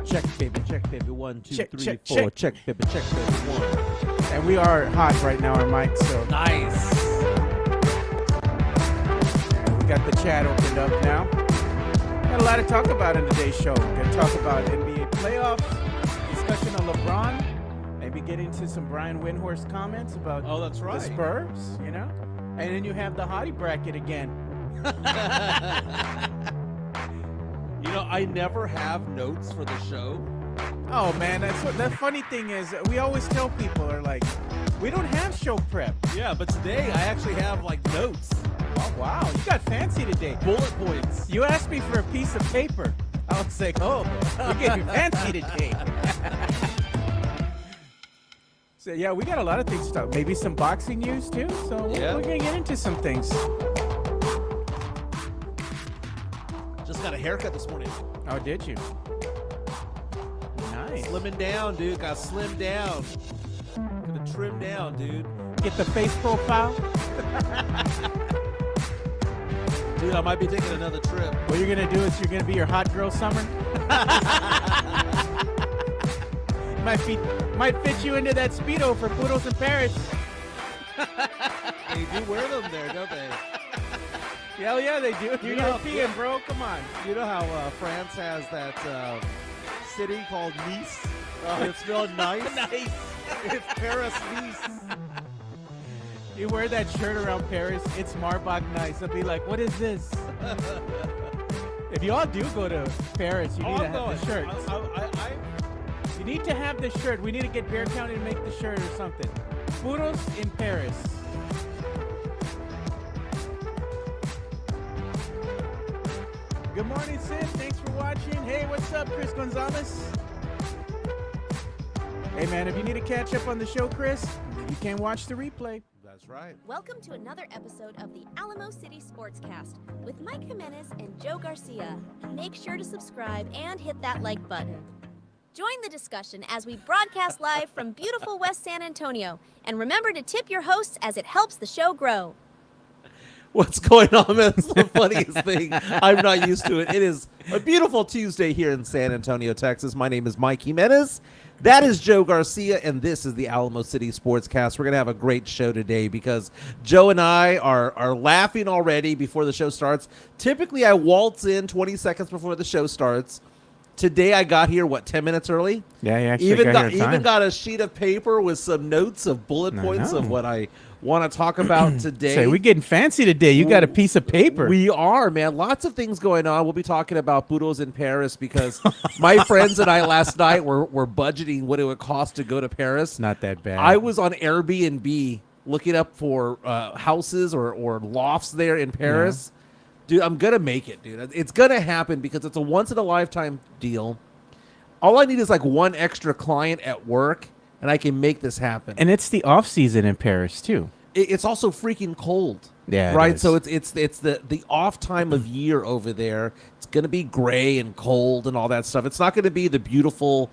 Check, baby. 1, 2, Check, 3, check, 4. check. Check, baby. 1. And we are hot right now, our mics, so Nice. we got the chat opened up now. Got a lot to talk about in today's show. We're going to talk about NBA playoffs, discussion on LeBron, maybe get into some Brian Windhorst comments about That's right. the Spurs, you know? And then you have the hottie bracket again. I never have notes for the show. Oh, man, the funny thing is, we always tell people, are like, we don't have show prep. Yeah, but today I actually have notes. Oh, wow, you got fancy today. Bullet points. You asked me for a piece of paper. I was like, oh, you're getting fancy today. So, yeah, we got a lot of things to talk. Maybe some boxing news, too. So Yeah. we're going to get into some things. Just got a haircut this morning. Oh, did you? Nice. Slimming down, dude. Got slimmed down. Gonna trim down, dude. Get the face profile. Dude, I might be taking another trip. What you're going to do is you're going to be your hot girl summer. Might fit you into that Speedo for Poodles in Paris. They do wear them there, don't they? Hell yeah, they do. You're know- European, bro. Come on. You know how France has that city called Nice? It's spelled nice. Nice. It's Paris, Nice. You wear that shirt around Paris, it's Marbach nice. I'll be like, what is this? If you all do go to Paris, you need to have the shirt. You need to have the shirt. We need to get Bear County to make the shirt or something. Poodles in Paris. Good morning, Sid. Thanks for watching. Hey, what's up, Chris Gonzalez? Hey, man, if you need to catch up on the show, Chris, you can watch the replay. That's right. Welcome to another episode of the Alamo City Sportscast with Mike Jimenez and Joe Garcia. Make sure to subscribe and hit that like button. Join the discussion as we broadcast live from beautiful West San Antonio. And remember to tip your hosts as it helps the show grow. What's going on, man? It's the funniest thing. I'm not used to it. It is a beautiful Tuesday here in San Antonio, Texas. My name is Mike Jimenez. That is Joe Garcia, and this is the Alamo City Sportscast. We're going to have a great show today because Joe and I are laughing already before the show starts. Typically, I waltz in 20 seconds before the show starts. Today, I got here, 10 minutes early? Yeah, you actually even got a sheet of paper with some notes of bullet points of what I want to talk about today. Say, we're getting fancy today. You got a piece of paper. We are, man. Lots of things going on. We'll be talking about Poodles in Paris because my friends and I last night were budgeting what it would cost to go to Paris. Not that bad. I was on Airbnb looking up for houses or lofts there in Paris. Yeah. Dude, I'm going to make it, dude. It's going to happen because it's a once-in-a-lifetime deal. All I need is one extra client at work, and I can make this happen. And it's the off season in Paris too. It's also freaking cold. Yeah, right. So it's the off time of year over there. It's gonna be gray and cold and all that stuff. It's not gonna be the beautiful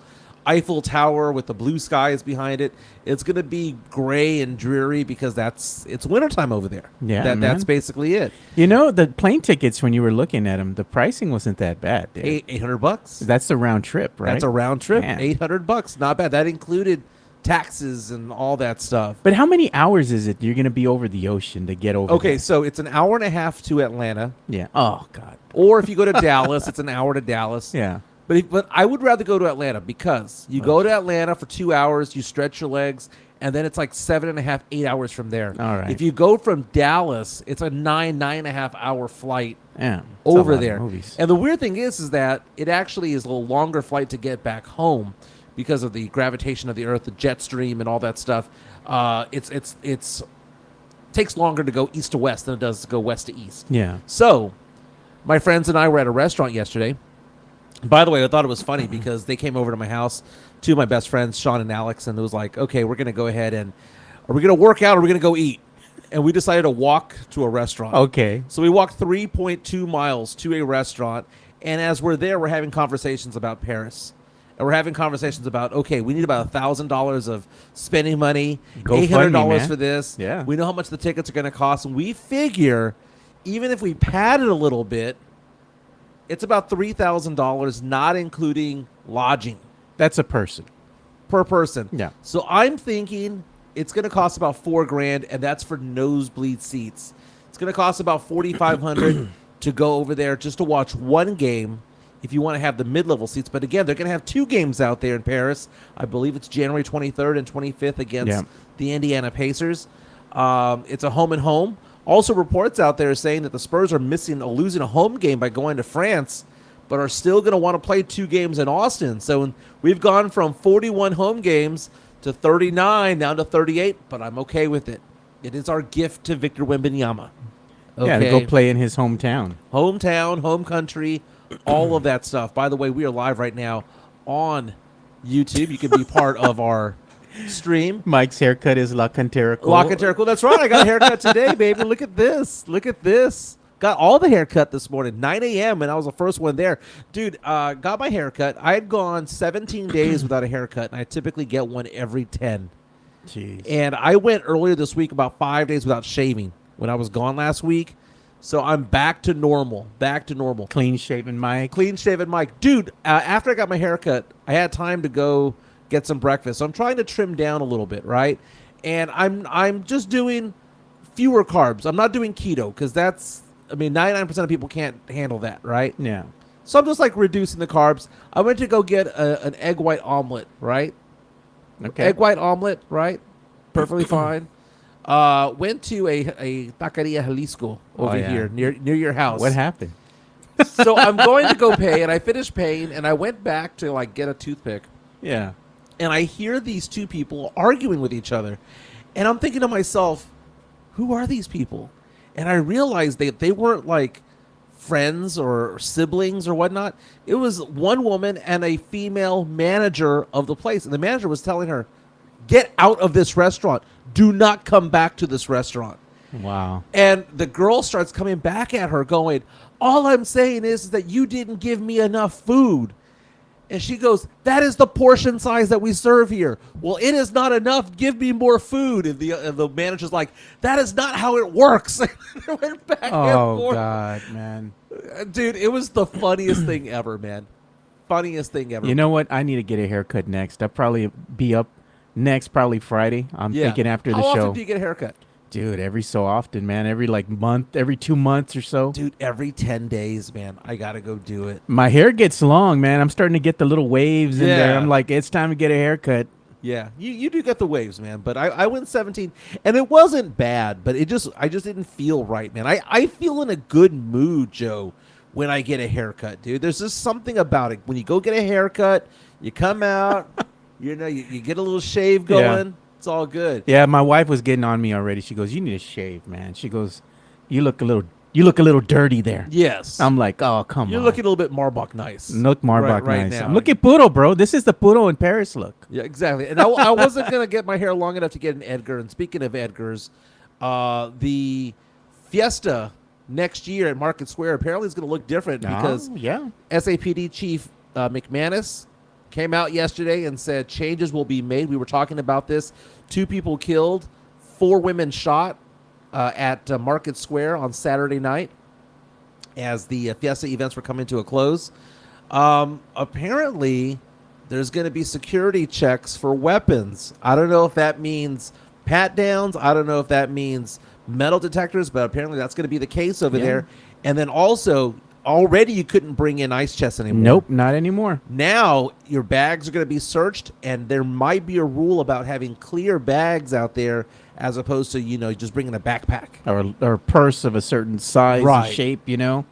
Eiffel Tower with the blue skies behind it. It's gonna be gray and dreary because it's wintertime over there. Yeah, that's basically it. You know, the plane tickets when you were looking at them, the pricing wasn't that bad. Dude. $800. That's the round trip, right? That's a round trip. Man. $800. Not bad. That included taxes and all that stuff. But how many hours is it you're going to be over the ocean to get over there? So it's an hour and a half to Atlanta. Yeah. Oh, God. Or if you go to Dallas, it's an hour to Dallas. Yeah. But I would rather go to Atlanta because you go to Atlanta for 2 hours, you stretch your legs, and then it's 7.5, 8 hours from there. All right. If you go from Dallas, it's a 9.5 hour flight over there. And the weird thing is that it actually is a little longer flight to get back home because of the gravitation of the Earth, the jet stream, and all that stuff. It's takes longer to go east to west than it does to go west to east. Yeah. So my friends and I were at a restaurant yesterday. By the way, I thought it was funny because they came over to my house, two of my best friends, Sean and Alex, and it was like, okay, we're going to go ahead and are we going to work out or are we going to go eat? And we decided to walk to a restaurant. Okay. So we walked 3.2 miles to a restaurant, and as we're there, we're having conversations about Paris. And we're having conversations about, okay, we need about $1,000 of spending money, $800 for this. Yeah. We know how much the tickets are going to cost. And we figure even if we pad it a little bit, it's about $3,000, not including lodging That's a person. per person. Yeah. So I'm thinking it's going to cost about $4,000, and that's for nosebleed seats. It's going to cost about $4,500 to go over there just to watch one game if you want to have the mid-level seats. But again, they're going to have 2 games out there in Paris. I believe it's January 23rd and 25th against the Indiana Pacers. It's a home and home. Also, reports out there saying that the Spurs are losing a home game by going to France, but are still going to want to play 2 games in Austin. So we've gone from 41 home games to 39, down to 38, but I'm okay with it. It is our gift to Victor Wembanyama. Okay. Yeah, to go play in his hometown. Hometown, home country, all of that stuff. By the way, we are live right now on YouTube. You can be part of our stream. Mike's haircut is La Cantera. La Cantera. That's right. I got a haircut today, baby. Look at this. Look at this. Got all the haircut this morning, 9 a.m., and I was the first one there. Dude, got my haircut. I had gone 17 days without a haircut, and I typically get one every 10. Jeez. And I went earlier this week about 5 days without shaving when I was gone last week. So I'm back to normal. Back to normal. Clean shaven Mike. Clean shaven Mike. Dude, after I got my haircut, I had time to go get some breakfast. So I'm trying to trim down a little bit, right? And I'm just doing fewer carbs. I'm not doing keto because 99% of people can't handle that, right? Yeah. So I'm just like reducing the carbs. I went to go get an egg white omelet, right? Okay. Egg white omelet, right? Perfectly fine. Went to a taqueria Jalisco over here near your house. What happened? So I'm going to go pay, and I finished paying, and I went back to like get a toothpick. Yeah. And I hear these 2 people arguing with each other. And I'm thinking to myself, who are these people? And I realized that they weren't like friends or siblings or whatnot. It was one woman and a female manager of the place. And the manager was telling her, get out of this restaurant. Do not come back to this restaurant. Wow. And the girl starts coming back at her going, all I'm saying is that you didn't give me enough food. And she goes, that is the portion size that we serve here. Well, it is not enough. Give me more food. And the manager's like, that is not how it works. It went back and forth. God, man. Dude, it was the funniest thing ever, man. Funniest thing ever. You know what? I need to get a haircut next. I'll probably be up next, probably Friday. I'm thinking after the How show. often do you get a haircut? Dude, every so often, man. Every month, every 2 months or so. Dude, every 10 days, man. I got to go do it. My hair gets long, man. I'm starting to get the little waves in there. I'm like, it's time to get a haircut. Yeah, you do get the waves, man. But I went 17, and it wasn't bad, but I just didn't feel right, man. I feel in a good mood, Joe, when I get a haircut, dude. There's just something about it. When you go get a haircut, you come out, you get a little shave going. Yeah. It's all good. Yeah, my wife was getting on me already. She goes, you need to shave, man. She goes, you look a little dirty there. Yes. I'm like, oh, come on. You're looking a little bit Marbach nice. Look Marbach right nice. now. I'm looking puro, bro. This is the puro in Paris look. Yeah, exactly. And I wasn't going to get my hair long enough to get an Edgar. And speaking of Edgars, the Fiesta next year at Market Square apparently is going to look different because SAPD Chief McManus came out yesterday and said changes will be made. We were talking about this. 2 people killed, 4 women shot at Market Square on Saturday night as the Fiesta events were coming to a close. Apparently, there's going to be security checks for weapons. I don't know if that means pat-downs. I don't know if that means metal detectors, but apparently that's going to be the case over there. And then also, already you couldn't bring in ice chests anymore. Nope, not anymore. Now your bags are going to be searched, and there might be a rule about having clear bags out there as opposed to, just bringing a backpack. Or a purse of a certain size and shape,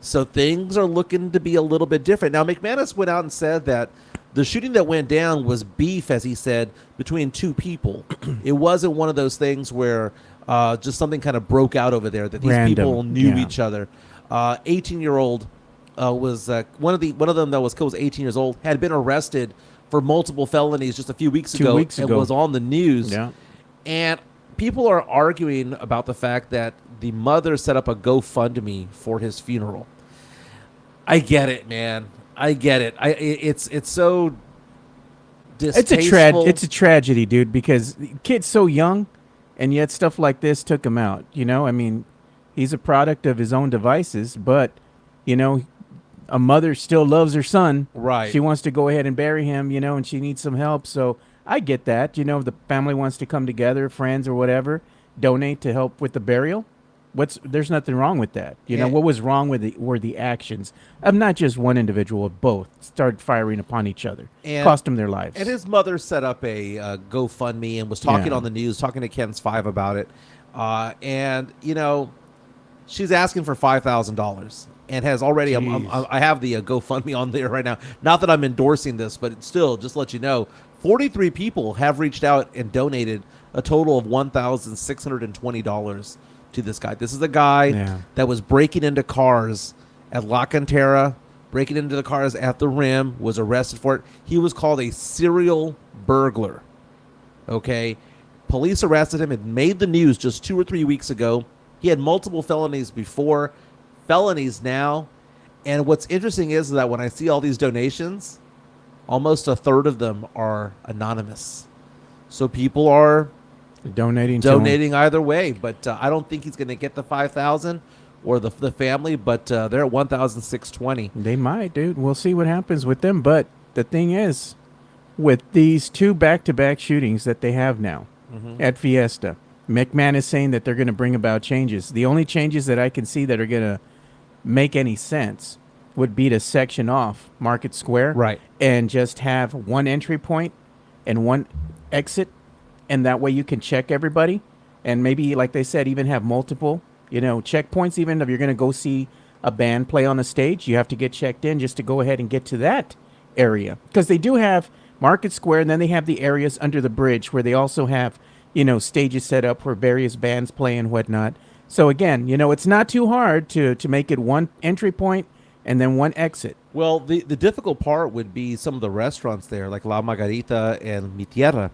So things are looking to be a little bit different. Now, McManus went out and said that the shooting that went down was beef, as he said, between 2 people. It wasn't one of those things where just something kind of broke out over there, that these people knew each other. 18-year-old was one of them that was killed was 18 years old, had been arrested for multiple felonies just a few weeks ago. And was on the news. Yeah. And people are arguing about the fact that the mother set up a GoFundMe for his funeral. I get it, man. I get it. It's so distasteful. It's a tragedy, dude, because the kid's so young, and yet stuff like this took him out. I mean, he's a product of his own devices, but a mother still loves her son. Right. She wants to go ahead and bury him, and she needs some help. So I get that. The family wants to come together, friends or whatever, donate to help with the burial. There's nothing wrong with that. What was wrong were the actions of not just one individual, both started firing upon each other, cost them their lives. And his mother set up a GoFundMe and was talking on the news, talking to Ken's 5 about it. She's asking for $5,000 and has already. I have the GoFundMe on there right now. Not that I'm endorsing this, but it's still just to let you know, 43 people have reached out and donated a total of $1,620 to this guy. This is a guy that was breaking into cars at La Cantera, breaking into the cars at the Rim, was arrested for it. He was called a serial burglar. Okay? Police arrested him. It made the news just 2 or 3 weeks ago. He had multiple felonies before, felonies now. And what's interesting is that when I see all these donations, almost a third of them are anonymous. So people are donating either way, but I don't think he's going to get the $5,000 or the family, but they're at $1,620. They might, dude. We'll see what happens with them. But the thing is, with these 2 back-to-back shootings that they have now at Fiesta, McMahon is saying that they're going to bring about changes. The only changes that I can see that are going to make any sense would be to section off Market Square, right, and just have one entry point and one exit. And that way you can check everybody, and maybe, like they said, even have multiple, checkpoints. Even if you're going to go see a band play on a stage, you have to get checked in just to go ahead and get to that area. Because they do have Market Square, and then they have the areas under the bridge where they also have, stages set up where various bands play and whatnot. So again, it's not too hard to make it one entry point and then one exit. Well, the difficult part would be some of the restaurants there, like La Margarita and Mi Tierra.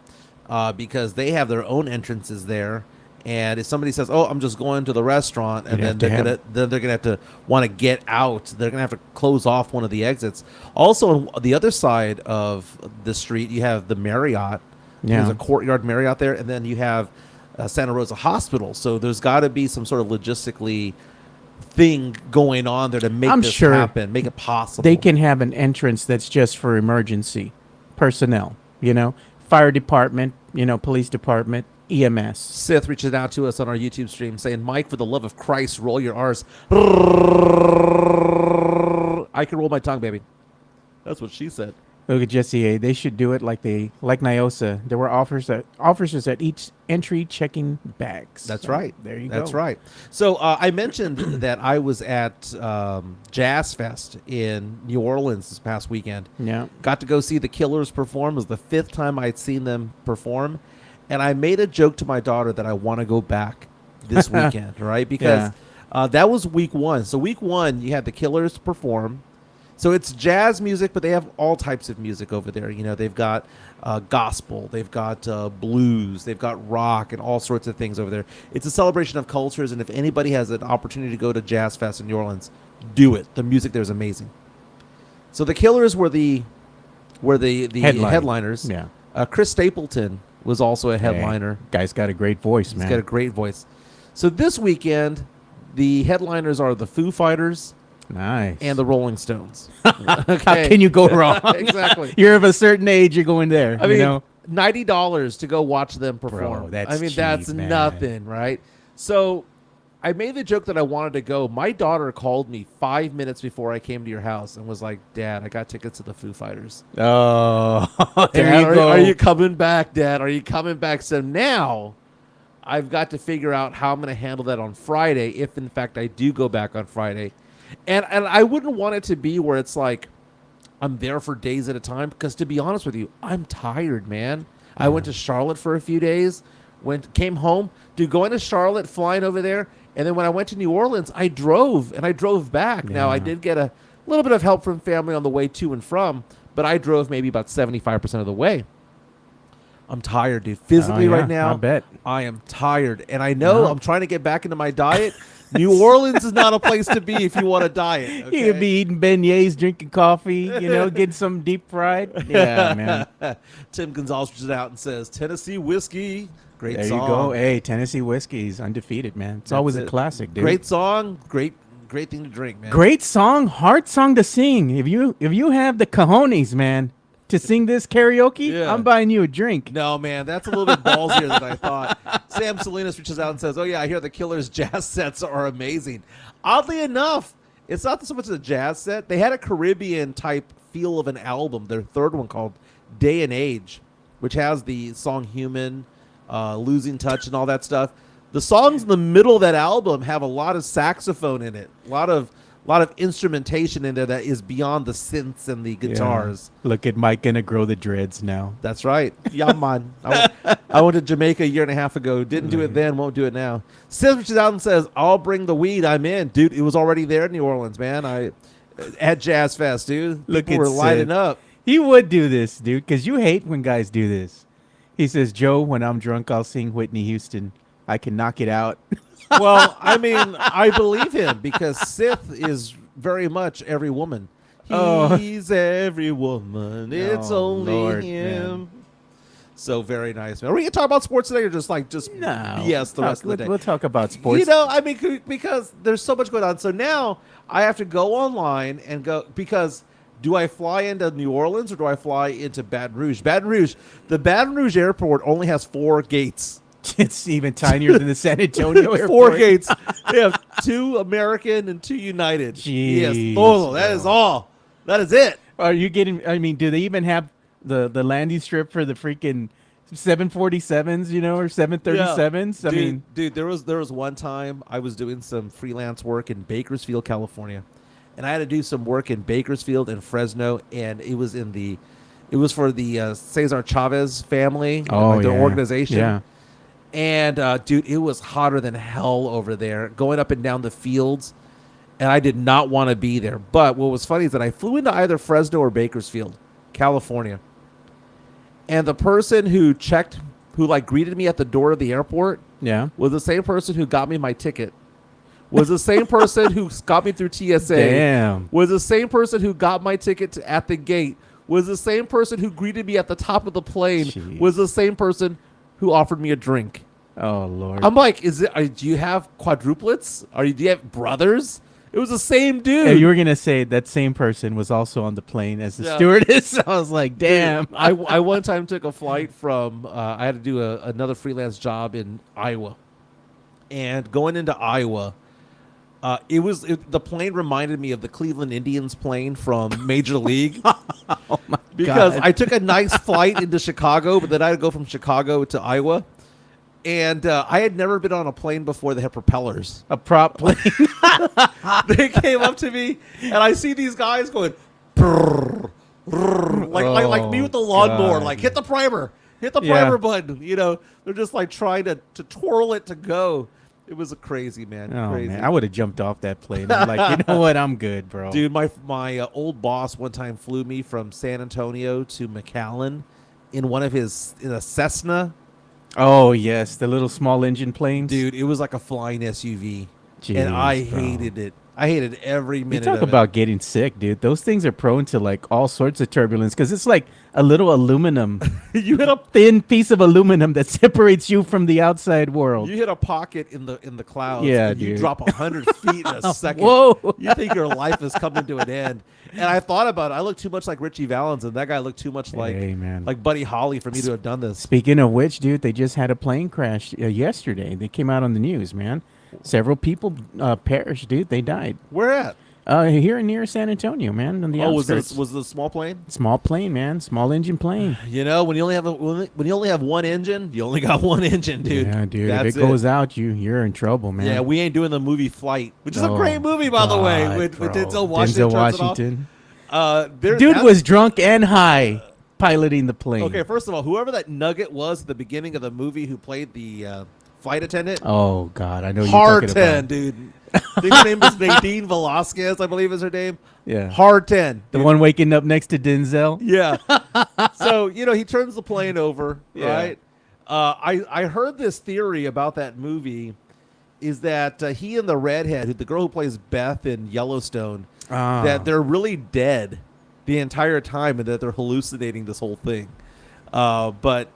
Because they have their own entrances there, and if somebody says, "Oh, I'm just going to the restaurant," and then they're gonna have to want to get out, they're gonna have to close off one of the exits. Also, on the other side of the street, you have the Marriott. There's a Courtyard Marriott there, and then you have Santa Rosa Hospital. So there's got to be some sort of logistically thing going on there to make this happen, make it possible. They can have an entrance that's just for emergency personnel. Fire department, police department, EMS. Sith reaches out to us on our YouTube stream saying, "Mike, for the love of Christ, roll your R's." I can roll my tongue, baby. That's what she said. Look at Jesse A. They should do it like Nyosa. There were officers at each entry checking bags. That's right. There you go. That's right. So I mentioned that I was at Jazz Fest in New Orleans this past weekend. Yeah. Got to go see the Killers perform. It was the 5th time I'd seen them perform. And I made a joke to my daughter that I want to go back this weekend, right? Because that was week 1. So week 1, you had the Killers perform. So it's jazz music, but they have all types of music over there. They've got gospel, they've got blues, they've got rock, and all sorts of things over there. It's a celebration of cultures, and if anybody has an opportunity to go to Jazz Fest in New Orleans, do it. The music there is amazing. So the Killers were the headliners. Yeah. Chris Stapleton was also a headliner. Guy's got a great voice, man. He's got a great voice. So this weekend, the headliners are the Foo Fighters. Nice. And the Rolling Stones. Okay. How can you go wrong? Exactly. You're of a certain age, you're going there. I mean, $90 to go watch them perform. Bro, that's cheap, that's man. nothing, right? So I made the joke that I wanted to go. My daughter called me 5 minutes before I came to your house and was like, "Dad, I got tickets to the Foo Fighters." Oh, Dad, are you coming back, Dad? Are you coming back? So now I've got to figure out how I'm going to handle that on Friday, if in fact I do go back on Friday. And I wouldn't want it to be where it's like I'm there for days at a time, because to be honest with you, I'm tired, man. I went to Charlotte for a few days, came home. Dude, going to Charlotte, flying over there, and then when I went to New Orleans, I drove back. Yeah. Now, I did get a little bit of help from family on the way to and from, but I drove maybe about 75% of the way. I'm tired, dude. Physically right now, I bet. I am tired. And I know I'm trying to get back into my diet. New Orleans is not a place to be if you want to diet. Okay? You could be eating beignets, drinking coffee, getting some deep fried. Yeah, man. Tim Gonzalez reaches out and says, "Tennessee whiskey." Great there song. There you go. Hey, Tennessee whiskey's undefeated, man. It's always a classic, dude. Great song. Great great thing to drink, man. Great song, hard song to sing. If you have the cojones, man, to sing this karaoke, Yeah. I'm buying you a drink. No, man, that's a little bit ballsier than I thought. Sam Salinas reaches out and says, "Oh yeah, I hear the Killers' jazz sets are amazing." Oddly enough, it's not so much a jazz set. They had a Caribbean type feel of an album. Their third one called "Day and Age," which has the song "Human," "Losing Touch," and all that stuff. The songs in the middle of that album have a lot of saxophone in it, a lot of instrumentation in there that is beyond the synths and the guitars. Yeah. Look at Mike gonna grow the dreads now. That's right. Yeah, man. I went to Jamaica a year and a half ago. Didn't do it then. Won't do it now. Sis reaches out and says, "I'll bring the weed. I'm in." Dude, it was already there in New Orleans, man. At Jazz Fest, dude. Look, People were lighting up. He would do this, dude, because you hate when guys do this. He says, "Joe, when I'm drunk, I'll sing Whitney Houston. I can knock it out." Well, I mean, I believe him because Sith is very much every woman. He's every woman. It's only Lord, him. man. So very nice, man. Are we gonna talk about sports today, or just No. BS the rest of the day? We'll talk about sports. You know, I mean, because there's so much going on. So now I have to go online and go because do I fly into New Orleans or do I fly into Baton Rouge? The Baton Rouge airport only has 4 gates. It's even tinier than the San Antonio airport. 4 gates. They have 2 American and 2 United. Jeez, Yes, todo. That is all. That is it. Are you getting? I mean, do they even have the landing strip for the freaking 747s? You know, or 737s? I mean, dude, there was one time I was doing some freelance work in Bakersfield, California, and I had to do some work in Bakersfield and Fresno, and it was for the Cesar Chavez family, their organization. Yeah. And, dude, it was hotter than hell over there, going up and down the fields, and I did not want to be there. But what was funny is that I flew into either Fresno or Bakersfield, California, and the person who greeted me at the door of the airport was the same person who got me my ticket, was the same person who got me through TSA, Damn. was the same person who got my ticket at the gate, was the same person who greeted me at the top of the plane, Jeez. was the same person who offered me a drink. Oh Lord. I'm like, do you have quadruplets? Do you have brothers? It was the same dude. Yeah, you were gonna say that same person was also on the plane as the stewardess. I was like, damn. Dude, I one time took a flight from. I had to do another freelance job in Iowa, and going into Iowa, the plane reminded me of the Cleveland Indians plane from Major League. Oh my Because God. I took a nice flight into Chicago, but then I had to go from Chicago to Iowa. And I had never been on a plane before that had propellers. A prop plane. They came up to me, and I see these guys going, brrr, brrr, like me with the lawnmower, God. like hit the primer Yeah. button. You know, they're just like trying to twirl it to go. It was crazy, man. Oh Crazy. man, I would have jumped off that plane. I'm like, you know what? I'm good, bro. Dude, my old boss one time flew me from San Antonio to McAllen in a Cessna. Oh yes, the little small engine planes. Dude, it was like a flying SUV. Jeez, and I bro. hated it. I hated every You minute talk of about getting sick, dude. Those things are prone to like all sorts of turbulence because it's like a little aluminum, it. You hit a thin piece of aluminum that separates you from the outside world. You hit a pocket in the clouds. Yeah, and you dude. drop 100 feet in a second. Whoa. You think your life is coming to an end. And I thought about it. I look too much like Richie Valens, and that guy looked too much like Hey, man. like Buddy Holly for me to have done this. Speaking of which, dude, they just had a plane crash yesterday. They came out on the news, man. Several people perished, dude. They died. Where at? Here near San Antonio, man. On the outskirts. Was it a small plane? Small plane, man. Small engine plane. You know, when you only have one engine, you only got one engine, dude. Yeah, dude. That's if it goes out, you're in trouble, man. Yeah, we ain't doing the movie Flight, which is a Oh, great movie, by the way, God, with bro. Denzel Washington. Denzel turns it off. Washington. Dude was drunk and high piloting the plane. Okay, first of all, whoever that nugget was at the beginning of the movie who played the flight attendant, Oh God, I know you're hard talking 10, about. dude. I think her name is Nadine Velasquez, I believe is her name. Yeah, Hard 10. the one waking up next to Denzel. Yeah. So, he turns the plane over, Yeah. right? I heard this theory about that movie is that he and the redhead, the girl who plays Beth in Yellowstone, that they're really dead the entire time and that they're hallucinating this whole thing. But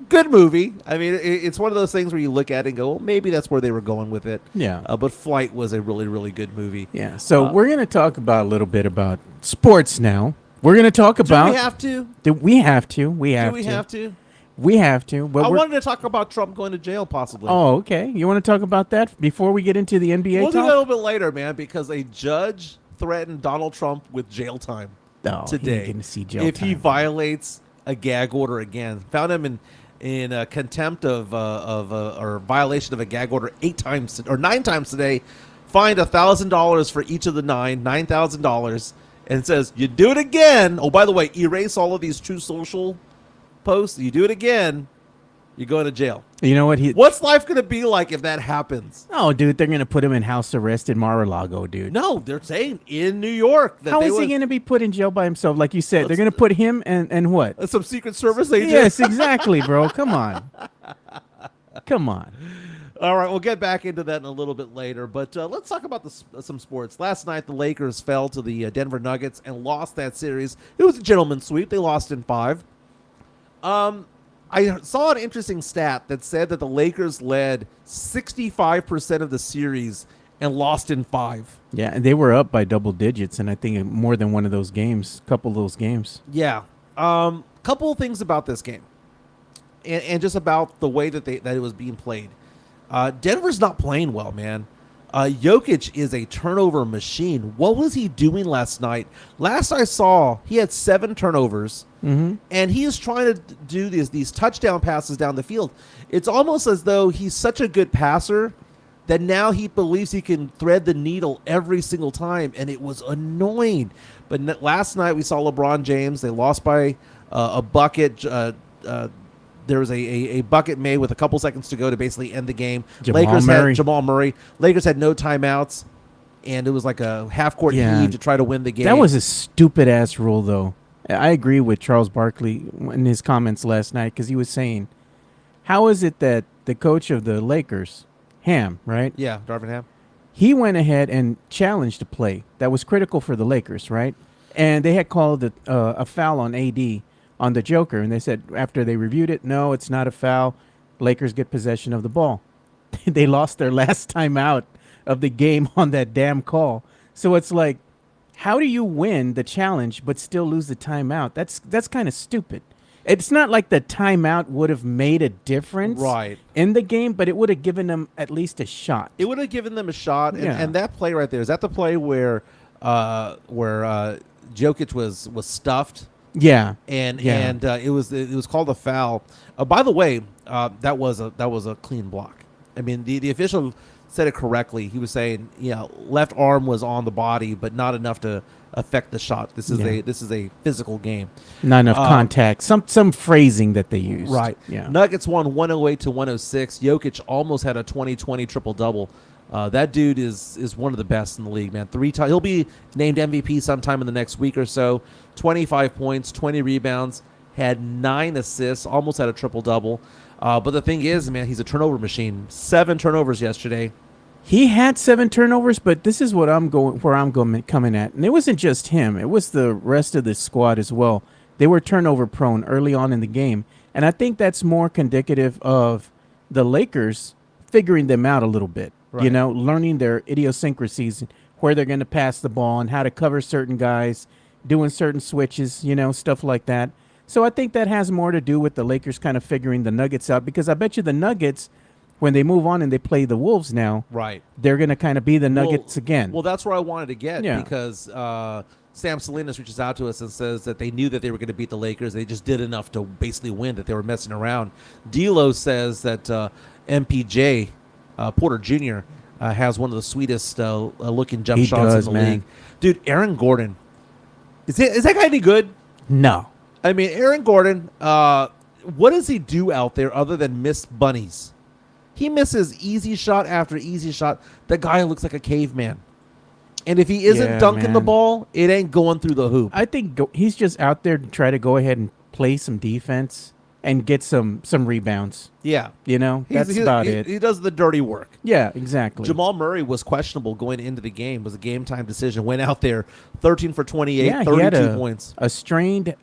Good movie. I mean, it's one of those things where you look at it and go, well, maybe that's where they were going with it. Yeah. But Flight was a really, really good movie. Yeah. So we're going to talk about a little bit about sports now. We're going to talk about. Do we have to? We have to. We have Do we to. have to? We have to. But I wanted to talk about Trump going to jail, possibly. Oh, okay. You want to talk about that before we get into the NBA We'll do that a talk? little bit later, man, because a judge threatened Donald Trump with jail time No, he today ain't gonna see jail if he time. violates a gag order again. Found him in contempt of or violation of a gag order 9 times today. Fined $1,000 for each of the $9,000, and says you do it again. Oh, by the way, erase all of these True Social posts. You do it again, you're going to jail. You know what? What's life going to be like if that happens? Oh, dude, they're gonna put him in house arrest in Mar-a-Lago, dude. No, they're saying in New York that How they is he would, going to be put in jail by himself? Like you said, they're going to put him and what? some Secret Service agent. Yes, exactly, bro. Come on. Come on. All right, we'll get back into that in a little bit later, but let's talk about some sports. Last night, the Lakers fell to the Denver Nuggets and lost that series. It was a gentleman's sweep. They lost in 5. I saw an interesting stat that said that the Lakers led 65% of the series and lost in 5. Yeah, and they were up by double digits, and I think more than one of those games, couple of those games. Yeah. Couple of things about this game, and just about the way that it was being played. Denver's not playing well, man. Jokic is a turnover machine. What was he doing last night? Last I saw, he had 7 turnovers, and he is trying to do these touchdown passes down the field. It's almost as though he's such a good passer that now he believes he can thread the needle every single time, and it was annoying. But last night we saw LeBron James. They lost by a bucket. There was a bucket made with a couple seconds to go to basically end the game. Jamal Murray. Lakers had no timeouts, and it was like a half-court heave to try to win the game. That was a stupid-ass rule, though. I agree with Charles Barkley in his comments last night because he was saying, how is it that the coach of the Lakers, Ham, right? Yeah, Darvin Ham. He went ahead and challenged a play that was critical for the Lakers, right? And they had called a foul on AD on the Joker, and they said after they reviewed it, no, it's not a foul. Lakers get possession of the ball. They lost their last time out of the game on that damn call. So it's like, how do you win the challenge but still lose the timeout? That's kind of stupid. It's not like the timeout would have made a difference in the game, but it would have given them at least a shot. It would have given them a shot, and that play right there, is that the play where Jokic was stuffed? Yeah, and it was called a foul. By the way, that was a clean block. I mean, the official said it correctly. He was saying, left arm was on the body, but not enough to affect the shot. This is a physical game. Not enough contact. Some phrasing that they used. Right. Yeah. Nuggets won 108-106. Jokic almost had a 20-20 triple-double. That dude is one of the best in the league, man. 3 times. He'll be named MVP sometime in the next week or so. 25 points, 20 rebounds, had 9 assists, almost had a triple-double. But the thing is, man, he's a turnover machine. 7 turnovers yesterday. He had 7 turnovers, but this is what coming at. And it wasn't just him. It was the rest of the squad as well. They were turnover prone early on in the game. And I think that's more indicative of the Lakers figuring them out a little bit. Right. Learning their idiosyncrasies, where they're going to pass the ball and how to cover certain guys, doing certain switches, stuff like that. So I think that has more to do with the Lakers kind of figuring the Nuggets out, because I bet you the Nuggets, when they move on and they play the Wolves now, they're going to kind of be the Nuggets again. Well, that's where I wanted to get, because Sam Salinas reaches out to us and says that they knew that they were going to beat the Lakers. They just did enough to basically win, that they were messing around. D'Lo says that MPJ, Porter Jr., has one of the sweetest looking jump shots in the league. Dude, Aaron Gordon, is that guy any good? No. I mean, Aaron Gordon, what does he do out there other than miss bunnies? He misses easy shot after easy shot. The guy looks like a caveman. And if he isn't dunking the ball, it ain't going through the hoop. I think he's just out there to try to go ahead and play some defense and get some rebounds. Yeah. That's about it. He does the dirty work. Yeah, exactly. Jamal Murray was questionable going into the game. It was a game-time decision. Went out there 13 for 28, 32 points. A strained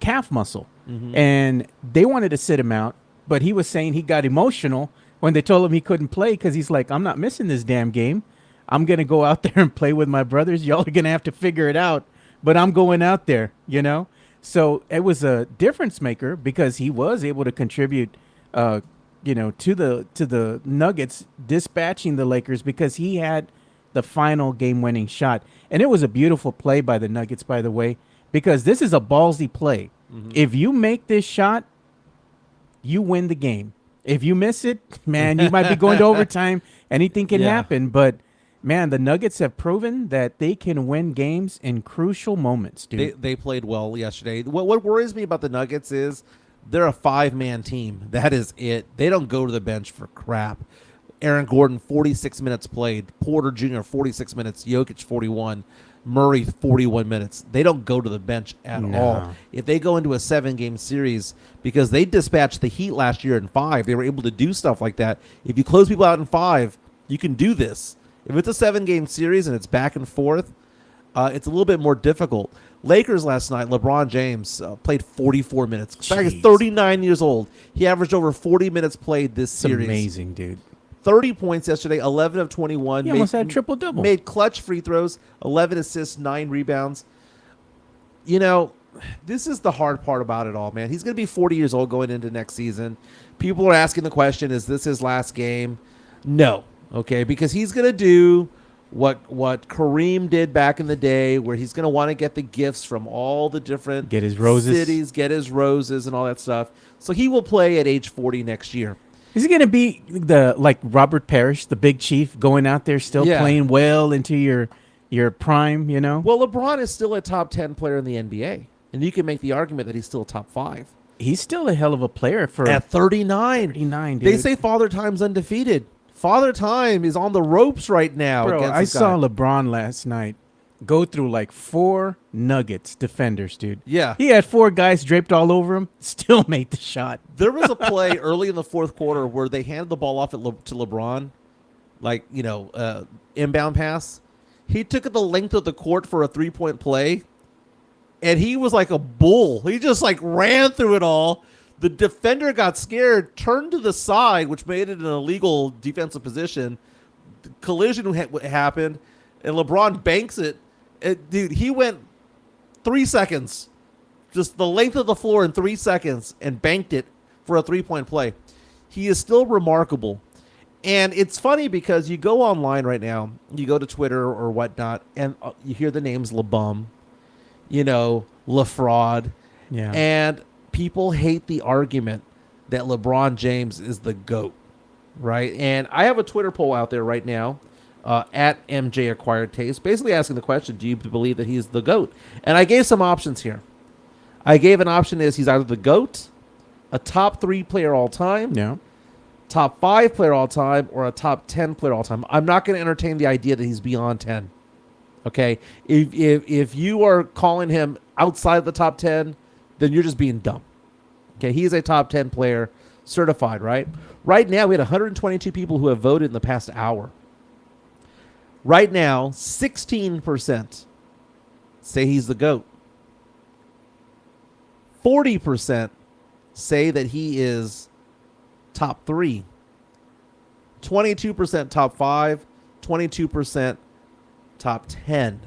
calf muscle, and they wanted to sit him out, but he was saying he got emotional when they told him he couldn't play because he's like, I'm not missing this damn game. I'm going to go out there and play with my brothers. Y'all are going to have to figure it out, but I'm going out there, you know? So it was a difference maker because he was able to contribute, you know, to the Nuggets dispatching the Lakers because he had the final game-winning shot. And it was a beautiful play by the Nuggets, by the way, because this is a ballsy play. If you make this shot, you win the game. If you miss it, man, you might be going to overtime. Anything can happen. But, man, the Nuggets have proven that they can win games in crucial moments, dude. They played well yesterday. What worries me about the Nuggets is they're a 5-man team. That is it. They don't go to the bench for crap. Aaron Gordon, 46 minutes played. Porter Jr., 46 minutes. Jokic, 41. Murray, 41 minutes. They don't go to the bench at all. If they go into a 7-game series, because they dispatched the Heat last year in 5, they were able to do stuff like that. If you close people out in 5, you can do this. If it's a 7-game series and it's back and forth, it's a little bit more difficult. Lakers last night, LeBron James played 44 minutes. This guy is 39 years old. He averaged over 40 minutes played this series. Amazing, dude. 30 points yesterday, 11 of 21. He almost had triple-double. Made clutch free throws, 11 assists, 9 rebounds. You know, this is the hard part about it all, man. He's going to be 40 years old going into next season. People are asking the question, is this his last game? No, okay, because he's going to do what Kareem did back in the day, where he's going to want to get the gifts from all the different get his roses. Cities, get his roses and all that stuff. So he will play at age 40 next year. Is he going to be like Robert Parrish, the big chief, going out there still playing well into your prime, you know? Well, LeBron is still a top 10 player in the NBA, and you can make the argument that he's still top 5. He's still a hell of a player at 39. 39, dude. They say Father Time's undefeated. Father Time is on the ropes right now. Bro, I saw LeBron last night go through like 4 Nuggets defenders, dude. Yeah. He had 4 guys draped all over him, still made the shot. There was a play early in the fourth quarter where they handed the ball off to LeBron, like, you know, inbound pass. He took it the length of the court for a 3-point play, and he was like a bull. He just, like, ran through it all. The defender got scared, turned to the side, which made it an illegal defensive position. The collision happened, and LeBron banks it. Dude, he went 3 seconds, just the length of the floor in 3 seconds, and banked it for a 3-point play. He is still remarkable. And it's funny because you go online right now, you go to Twitter or whatnot, and you hear the names LeBum, you know, LaFraud. Yeah. And people hate the argument that LeBron James is the GOAT, right? And I have a Twitter poll out there right now, at MJ Acquired Taste, basically asking the question, do you believe that he's the GOAT? And I gave some options here. I gave an option is he's either the GOAT, a top 3 player all time, top 5 player all time, or a top 10 player all time. I'm not going to entertain the idea that he's beyond 10. Okay? If you are calling him outside the top 10, then you're just being dumb. Okay? He is a top 10 player, certified, right? Right now, we had 122 people who have voted in the past hour. Right now, 16% say he's the GOAT. 40% say that he is top 3. 22% top 5. 22% top 10.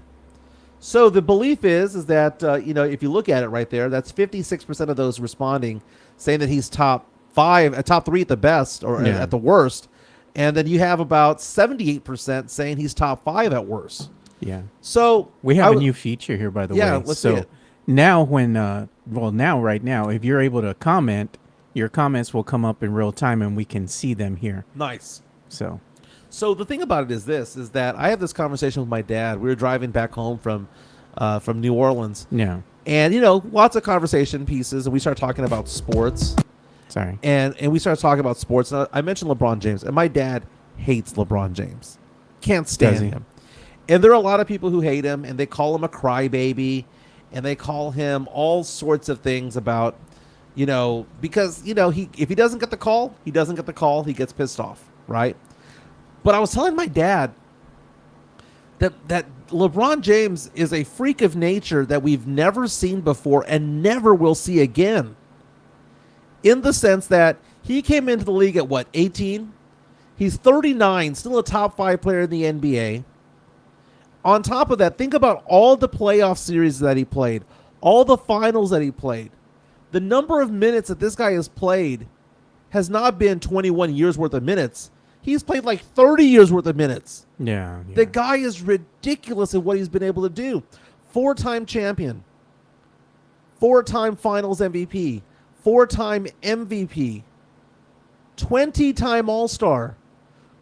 So the belief is that, you know, if you look at it right there, that's 56% of those responding saying that he's top 5, top 3 at the best or at the worst. And then you have about 78% saying he's top 5 at worst. Yeah. So we have a new feature here, by the way. Yeah, let's see it. Now right now, if you're able to comment, your comments will come up in real time and we can see them here. Nice. So the thing about it is this, is that I have this conversation with my dad. We were driving back home from New Orleans. Yeah. And, you know, lots of conversation pieces, and we start talking about sports. Sorry. And we started talking about sports. And I mentioned LeBron James, and my dad hates LeBron James. Can't stand him. And there are a lot of people who hate him, and they call him a crybaby, and they call him all sorts of things about, you know, because, you know, if he doesn't get the call, he doesn't get the call. He gets pissed off, right? But I was telling my dad that LeBron James is a freak of nature that we've never seen before and never will see again. In the sense that he came into the league at what, 18? He's 39, still a top 5 player in the NBA. On top of that, think about all the playoff series that he played, all the finals that he played. The number of minutes that this guy has played has not been 21 years worth of minutes. He's played like 30 years worth of minutes. Yeah. The guy is ridiculous at what he's been able to do. 4-time champion, 4-time finals MVP, 4-time MVP, 20-time All-Star,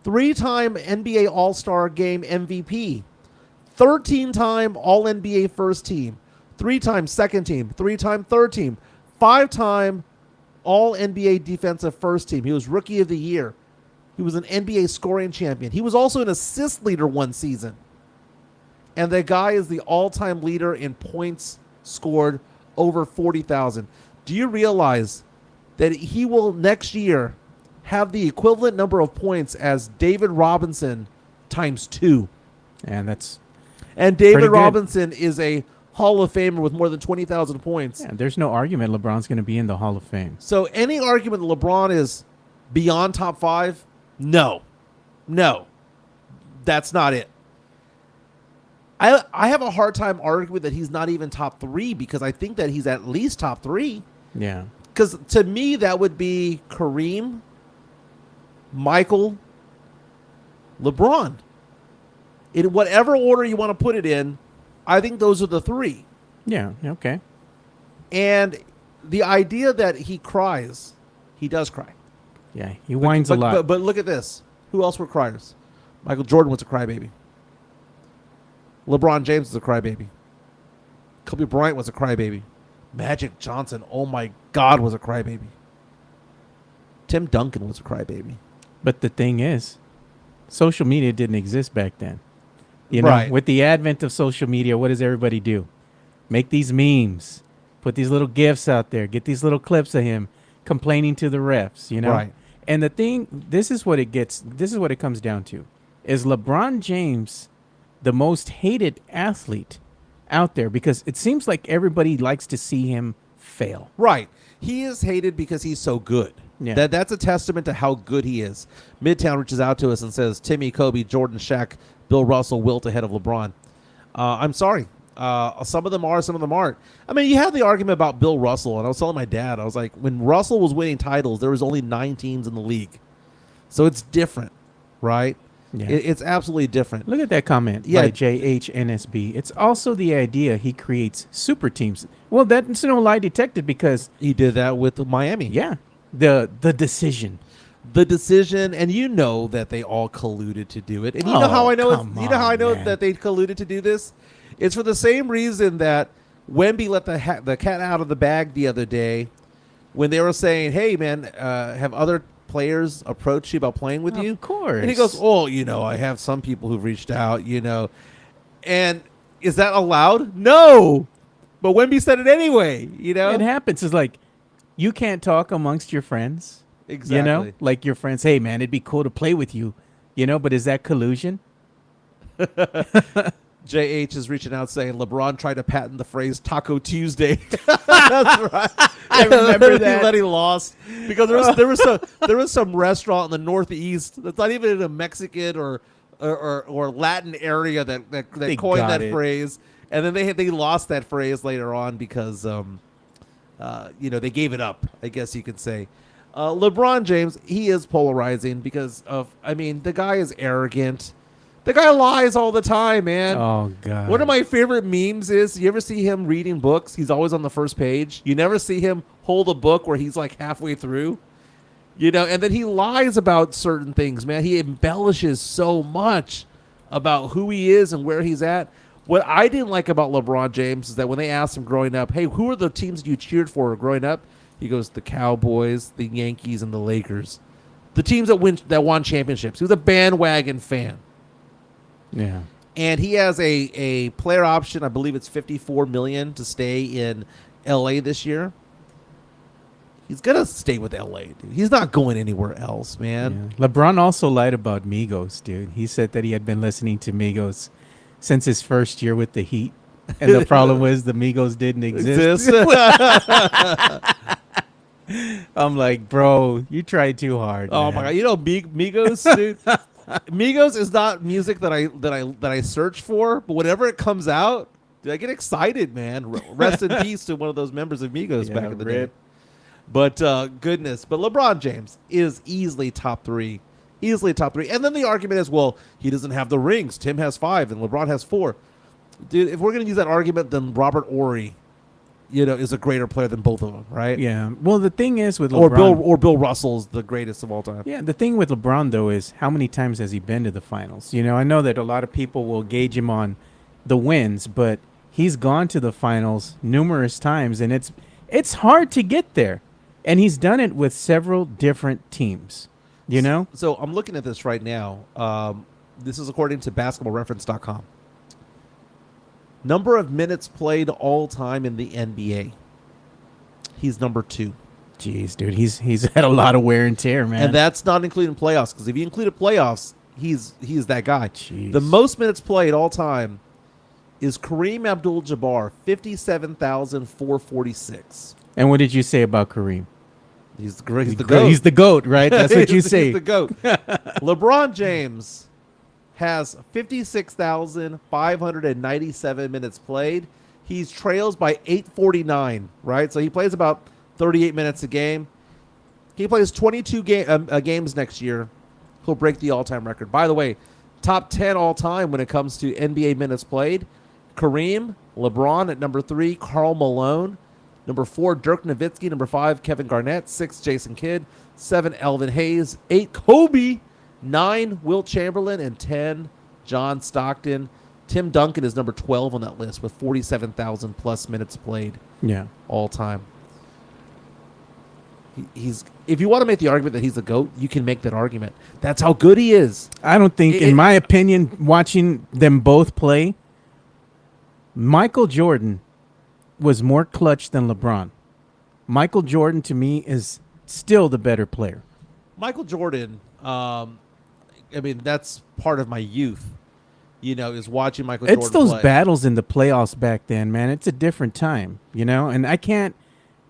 3-time NBA All-Star Game MVP, 13-time All-NBA first team, 3-time second team, 3-time third team, 5-time All-NBA defensive first team. He was Rookie of the Year. He was an NBA scoring champion. He was also an assist leader one season. And the guy is the all-time leader in points scored over 40,000. Do you realize that he will next year have the equivalent number of points as David Robinson times 2? And David Robinson is a Hall of Famer with more than 20,000 points. Yeah, there's no argument LeBron's going to be in the Hall of Fame. So any argument that LeBron is beyond top 5, no, that's not it. I have a hard time arguing that he's not even top 3 because I think that he's at least top 3. Yeah. Because to me, that would be Kareem, Michael, LeBron. In whatever order you want to put it in, I think those are the 3. Yeah, okay. And the idea that he cries, he does cry. Yeah, he whines a lot. But look at this. Who else were criers? Michael Jordan was a crybaby. LeBron James was a crybaby. Kobe Bryant was a crybaby. Magic Johnson, oh my God, was a crybaby. Tim Duncan was a crybaby. But the thing is, social media didn't exist back then. You know, Right. with the advent of social media, what does everybody do? Make these memes, put these little GIFs out there, get these little clips of him complaining to the refs, you know? Right. And the thing, this is what it comes down to. Is LeBron James the most hated athlete out there? Because it seems like everybody likes to see him fail. Right. He is hated because he's so good. Yeah. That's a testament to how good he is. Midtown reaches out to us and says, Timmy, Kobe, Jordan, Shaq, Bill Russell, Wilt ahead of LeBron. I'm sorry. Some of them are, some of them aren't. I mean, you have the argument about Bill Russell, and I was telling my dad, I was like, when Russell was winning titles, there was only 9 teams in the league. So it's different, right? Yeah. It's absolutely different. Look at that comment by JHNSB. It's also the idea he creates super teams. Well, that's no lie detected because He did that with Miami. yeah, the decision. The decision, and you know that they all colluded to do it. And you know Oh, how I know come you know how I know on, man. that they colluded to do this? It's for the same reason that Wemby let the cat out of the bag the other day when they were saying, "Hey, man, have other players approached you about playing with you?" Of course. And he goes, "Oh, I have some people who've reached out, And is that allowed? No. But Wemby said it anyway, It happens. It's like you can't talk amongst your friends. Exactly. Like your friends, hey, man, it'd be cool to play with you, but is that collusion? JH is reaching out saying LeBron tried to patent the phrase Taco Tuesday. That's right. I remember that. That he lost because there was some restaurant in the Northeast that's not even in a Mexican or Latin area that They coined got that it. phrase, and then they lost that phrase later on because they gave it up, I guess you could say. LeBron James, he is polarizing because the guy is arrogant. The guy lies all the time, man. Oh, God. One of my favorite memes is, you ever see him reading books? He's always on the first page. You never see him hold a book where he's like halfway through. And then he lies about certain things, man. He embellishes so much about who he is and where he's at. What I didn't like about LeBron James is that when they asked him growing up, hey, who are the teams you cheered for growing up? He goes, the Cowboys, the Yankees, and the Lakers. The teams that won championships. He was a bandwagon fan. Yeah. And he has a player option, I believe it's $54 million to stay in LA this year. He's gonna stay with LA, dude. He's not going anywhere else, man. Yeah. LeBron also lied about Migos, dude. He said that he had been listening to Migos since his first year with the Heat. And the problem was the Migos didn't exist. I'm like, bro, you tried too hard. Oh man. my god! You know, Migos, dude. Migos is not music that I search for, but whenever it comes out, dude, I get excited, man. Rest in peace to one of those members of Migos back in the day. But goodness, but LeBron James is easily top three. And then the argument is, well, he doesn't have the rings. Tim has 5, and LeBron has 4. Dude, if we're gonna use that argument, then Robert Horry, is a greater player than both of them, right? Yeah. Well, the thing is with LeBron, or Bill Russell's the greatest of all time. Yeah. The thing with LeBron though is how many times has he been to the finals? I know that a lot of people will gauge him on the wins, but he's gone to the finals numerous times, and it's hard to get there, and he's done it with several different teams. So I'm looking at this right now. This is according to BasketballReference.com. Number of minutes played all time in the NBA. He's number 2. Jeez, dude, he's had a lot of wear and tear, man. And that's not including playoffs, because if you included playoffs, he's that guy. Jeez. The most minutes played all time is Kareem Abdul-Jabbar, 57,446. And what did you say about Kareem? He's the GOAT. He's the GOAT, right? That's what you say. He's the GOAT. LeBron James has 56,597 minutes played. He trails by 849, right? So he plays about 38 minutes a game. He plays 22 games next year. He'll break the all-time record. By the way, top 10 all-time when it comes to NBA minutes played. Kareem, LeBron at number 3, Karl Malone. Number 4, Dirk Nowitzki. Number 5, Kevin Garnett. 6, Jason Kidd. 7, Elvin Hayes. 8, Kobe. 9, Wilt Chamberlain. And 10, John Stockton. Tim Duncan is number 12 on that list with 47,000 plus minutes played. Yeah, all time. He's. If you want to make the argument that he's a GOAT, you can make that argument. That's how good he is. I don't think, in my opinion, watching them both play, Michael Jordan was more clutch than LeBron. Michael Jordan, to me, is still the better player. Michael Jordan, that's part of my youth, is watching Michael Jordan It's those play. battles in the playoffs back then, man. It's a different time, and I can't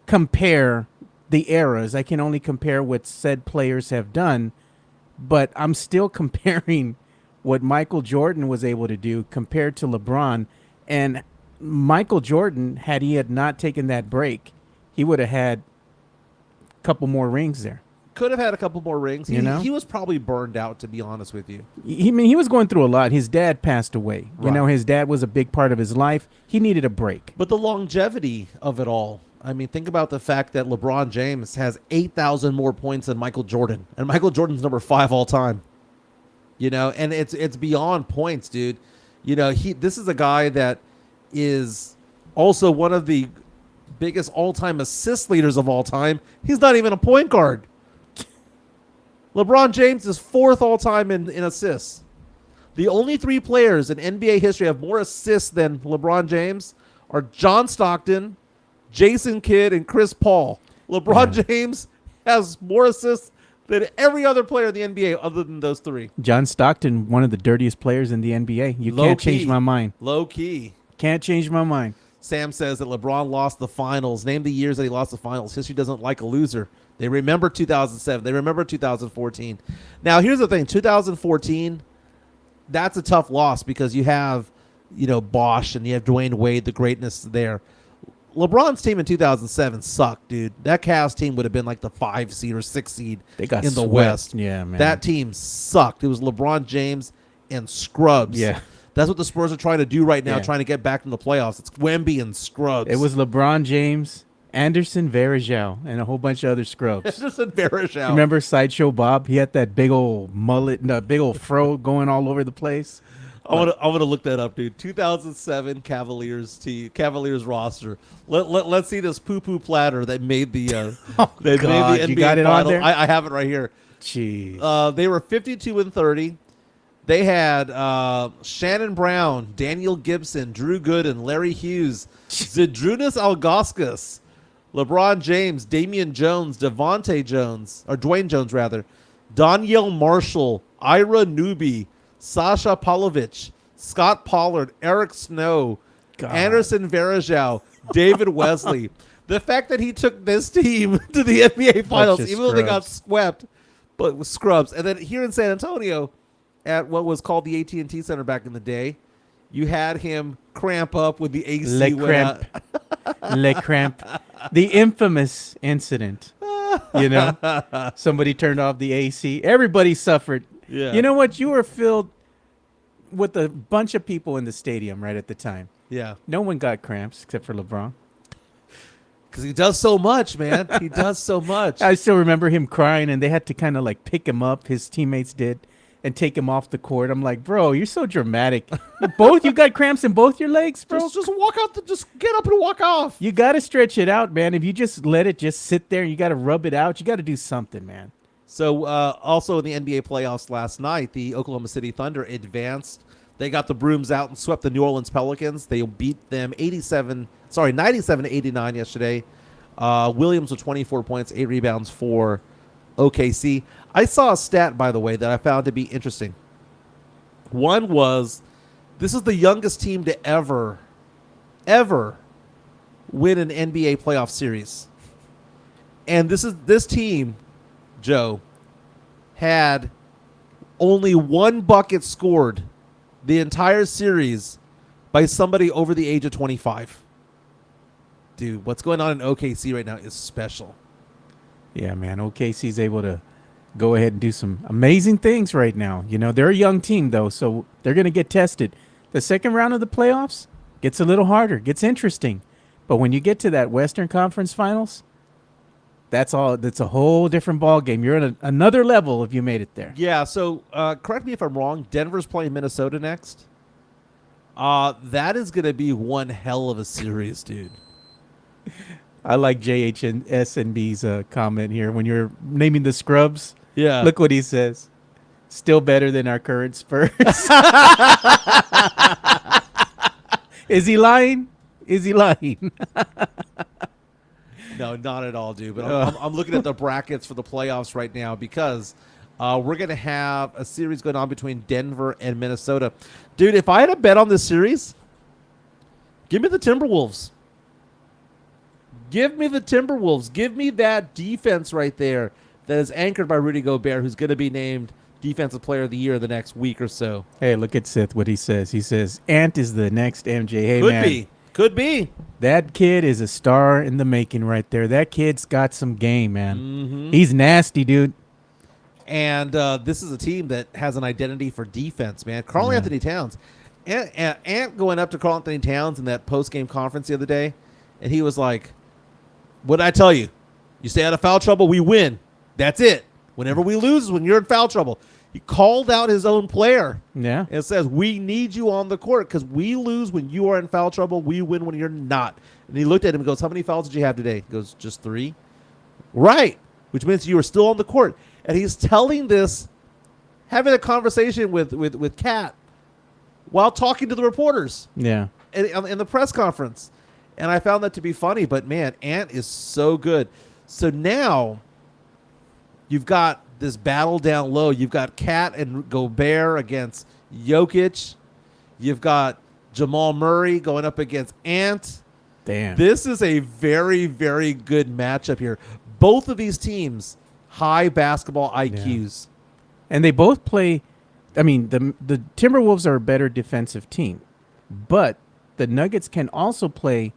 compare the eras. I can only compare what said players have done, but I'm still comparing what Michael Jordan was able to do compared to LeBron. And Michael Jordan, had he not taken that break, he would have had a couple more rings there. Could have had a couple more rings. He was probably burned out, to be honest with you. He was going through a lot. His dad passed away. Right. His dad was a big part of his life. He needed a break. But the longevity of it all. Think about the fact that LeBron James has 8,000 more points than Michael Jordan. And Michael Jordan's number 5 all time. And it's beyond points, dude. This is a guy that is also one of the biggest all-time assist leaders of all time. He's not even a point guard. LeBron James is 4th all-time in assists. The only 3 players in NBA history have more assists than LeBron James are John Stockton, Jason Kidd, and Chris Paul. LeBron James has more assists than every other player in the NBA other than those 3. John Stockton, one of the dirtiest players in the NBA. You can't change my mind. Low key. Can't change my mind. Sam says that LeBron lost the finals. Name the years that he lost the finals. History doesn't like a loser. They remember 2007. They remember 2014. Now, here's the thing. 2014, that's a tough loss because you have, Bosh and you have Dwayne Wade, the greatness there. LeBron's team in 2007 sucked, dude. That Cavs team would have been like the 5 seed or 6 seed They got in the swept. West. Yeah, man. That team sucked. It was LeBron James and scrubs. Yeah. That's what the Spurs are trying to do right now, Yeah. trying to get back in the playoffs. It's Wemby and scrubs. It was LeBron James, Anderson Varejao, and a whole bunch of other scrubs. It's just embarrassing. Remember Sideshow Bob? He had that big old mullet and a big old fro going all over the place. I want to look that up, dude. 2007 Cavaliers roster. Let's see this poo-poo platter that made the God, made the NBA you got it final. on there? I have it right here. Jeez. They were 52-30. They had Shannon Brown, Daniel Gibson, Drew Gooden, Larry Hughes, Zydrunas Ilgauskas, LeBron James, Damian Jones, Dwayne Jones, Donyell Marshall, Ira Newby, Sasha Pavlovich, Scott Pollard, Eric Snow, God. Anderson Varejao, David Wesley. The fact that he took this team to the NBA Finals, even though they got swept, but with scrubs. And then here in San Antonio, at what was called the AT&T Center back in the day, you had him cramp up with the AC. Le cramp. The infamous incident. Somebody turned off the AC. Everybody suffered. Yeah. You know what? You were filled with a bunch of people in the stadium right at the time. Yeah. No one got cramps except for LeBron. Because he does so much, man. He does so much. I still remember him crying, and they had to kind of like pick him up. His teammates did, and take him off the court. I'm like, bro, you're so dramatic. You got cramps in both your legs, bro. Just walk out. Just get up and walk off. You got to stretch it out, man. If you just let it just sit there, you got to rub it out. You got to do something, man. So also in the NBA playoffs last night, the Oklahoma City Thunder advanced. They got the brooms out and swept the New Orleans Pelicans. They beat them 97-89 yesterday. Williams with 24 points, 8 rebounds for OKC. I saw a stat, by the way, that I found to be interesting. One was, this is the youngest team to ever win an NBA playoff series. And this team, Joe, had only one bucket scored the entire series by somebody over the age of 25. Dude, what's going on in OKC right now is special. Yeah, man. OKC's able to go ahead and do some amazing things right now. They're a young team, though, so they're going to get tested. The second round of the playoffs gets a little harder, gets interesting. But when you get to that Western Conference Finals, that's a whole different ball game. You're at another level if you made it there. Yeah, so correct me if I'm wrong. Denver's playing Minnesota next. That is going to be one hell of a series, dude. I like JHSNB's comment here. When you're naming the scrubs, yeah, look what he says. Still better than our current Spurs. Is he lying? No, not at all, dude. But I'm looking at the brackets for the playoffs right now because we're going to have a series going on between Denver and Minnesota. Dude, if I had a bet on this series, give me the Timberwolves. Give me the Timberwolves. Give me that defense right there that is anchored by Rudy Gobert, who's going to be named Defensive Player of the Year the next week or so. Hey, look at Seth, what he says. He says, Ant is the next MJ. Hey, man. Could be. That kid is a star in the making right there. That kid's got some game, man. Mm-hmm. He's nasty, dude. And this is a team that has an identity for defense, man. Karl Anthony Towns. Ant going up to Karl Anthony Towns in that post-game conference the other day, and he was like, what did I tell you? You stay out of foul trouble, we win. That's it. Whenever we lose is when you're in foul trouble. He called out his own player. Yeah. And says, we need you on the court because we lose when you are in foul trouble. We win when you're not. And he looked at him and goes, how many fouls did you have today? He goes, just 3. Right. Which means you are still on the court. And he's telling this, having a conversation with Kat while talking to the reporters. Yeah. In the press conference. And I found that to be funny. But, man, Ant is so good. So now you've got this battle down low. You've got Kat and Gobert against Jokic. You've got Jamal Murray going up against Ant. Damn. This is a very, very good matchup here. Both of these teams, high basketball IQs. Yeah. And they both play, I mean, the Timberwolves are a better defensive team. But the Nuggets can also play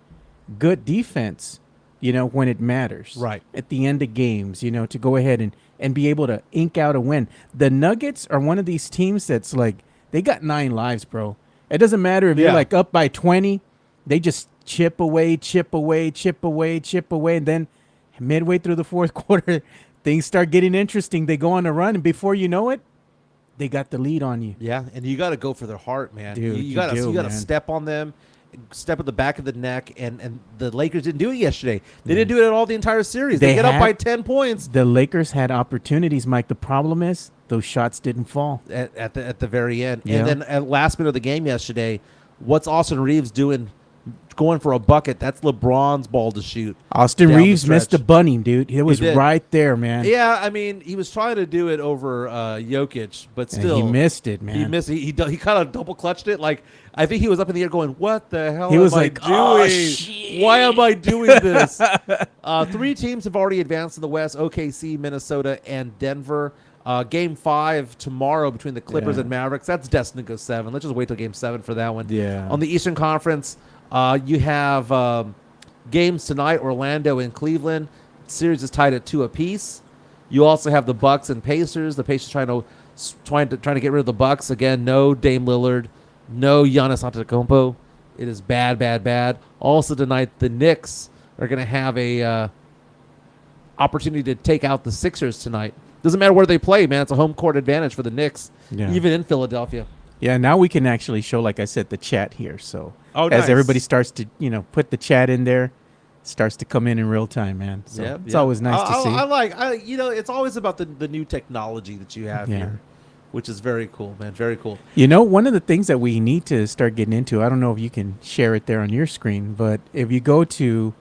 good defense, when it matters. Right. At the end of games, to go ahead and be able to ink out a win. The Nuggets are one of these teams that's like, they got 9 lives, bro. It doesn't matter if you're like up by 20. They just chip away. And then midway through the fourth quarter, things start getting interesting. They go on a run. And before you know it, they got the lead on you. Yeah, and you got to go for their heart, man. Dude, you got to step on them, step at the back of the neck, and the Lakers didn't do it yesterday. They didn't do it at all the entire series. They get up by 10 points. The Lakers had opportunities, Mike. The problem is those shots didn't fall at the very end. Yeah. And then at last minute of the game yesterday, what's Austin Reeves doing going for a bucket. That's LeBron's ball to shoot. Austin down the Reeves missed the stretch. bunny, dude. It was did. right there, man. Yeah, I mean, he was trying to do it over Jokic, but And still he missed it, man. He missed. He kind of double clutched it. Like I think he was up in the air going, "What the hell He was am like, I doing? "Oh, shit." Why am I doing this?" 3 teams have already advanced in the West: OKC, Minnesota, and Denver. Game 5 tomorrow between the Clippers Yeah. and Mavericks. That's destined to go 7. Let's just wait till Game 7 for that one. Yeah. On the Eastern Conference, you have games tonight: Orlando and Cleveland. Series is tied at 2 apiece. You also have the Bucks and Pacers. The Pacers trying to get rid of the Bucks again. No Dame Lillard, no Giannis Antetokounmpo. It is bad, bad, bad. Also tonight, the Knicks are going to have a opportunity to take out the Sixers tonight. Doesn't matter where they play, man. It's a home court advantage for the Knicks, even in Philadelphia. Yeah, now we can actually show, like I said, the chat here. So as everybody starts to, put the chat in there, starts to come in real time, man. So it's always nice to see. It's always about the new technology that you have here, which is very cool, man. Very cool. One of the things that we need to start getting into, I don't know if you can share it there on your screen, but if you go to,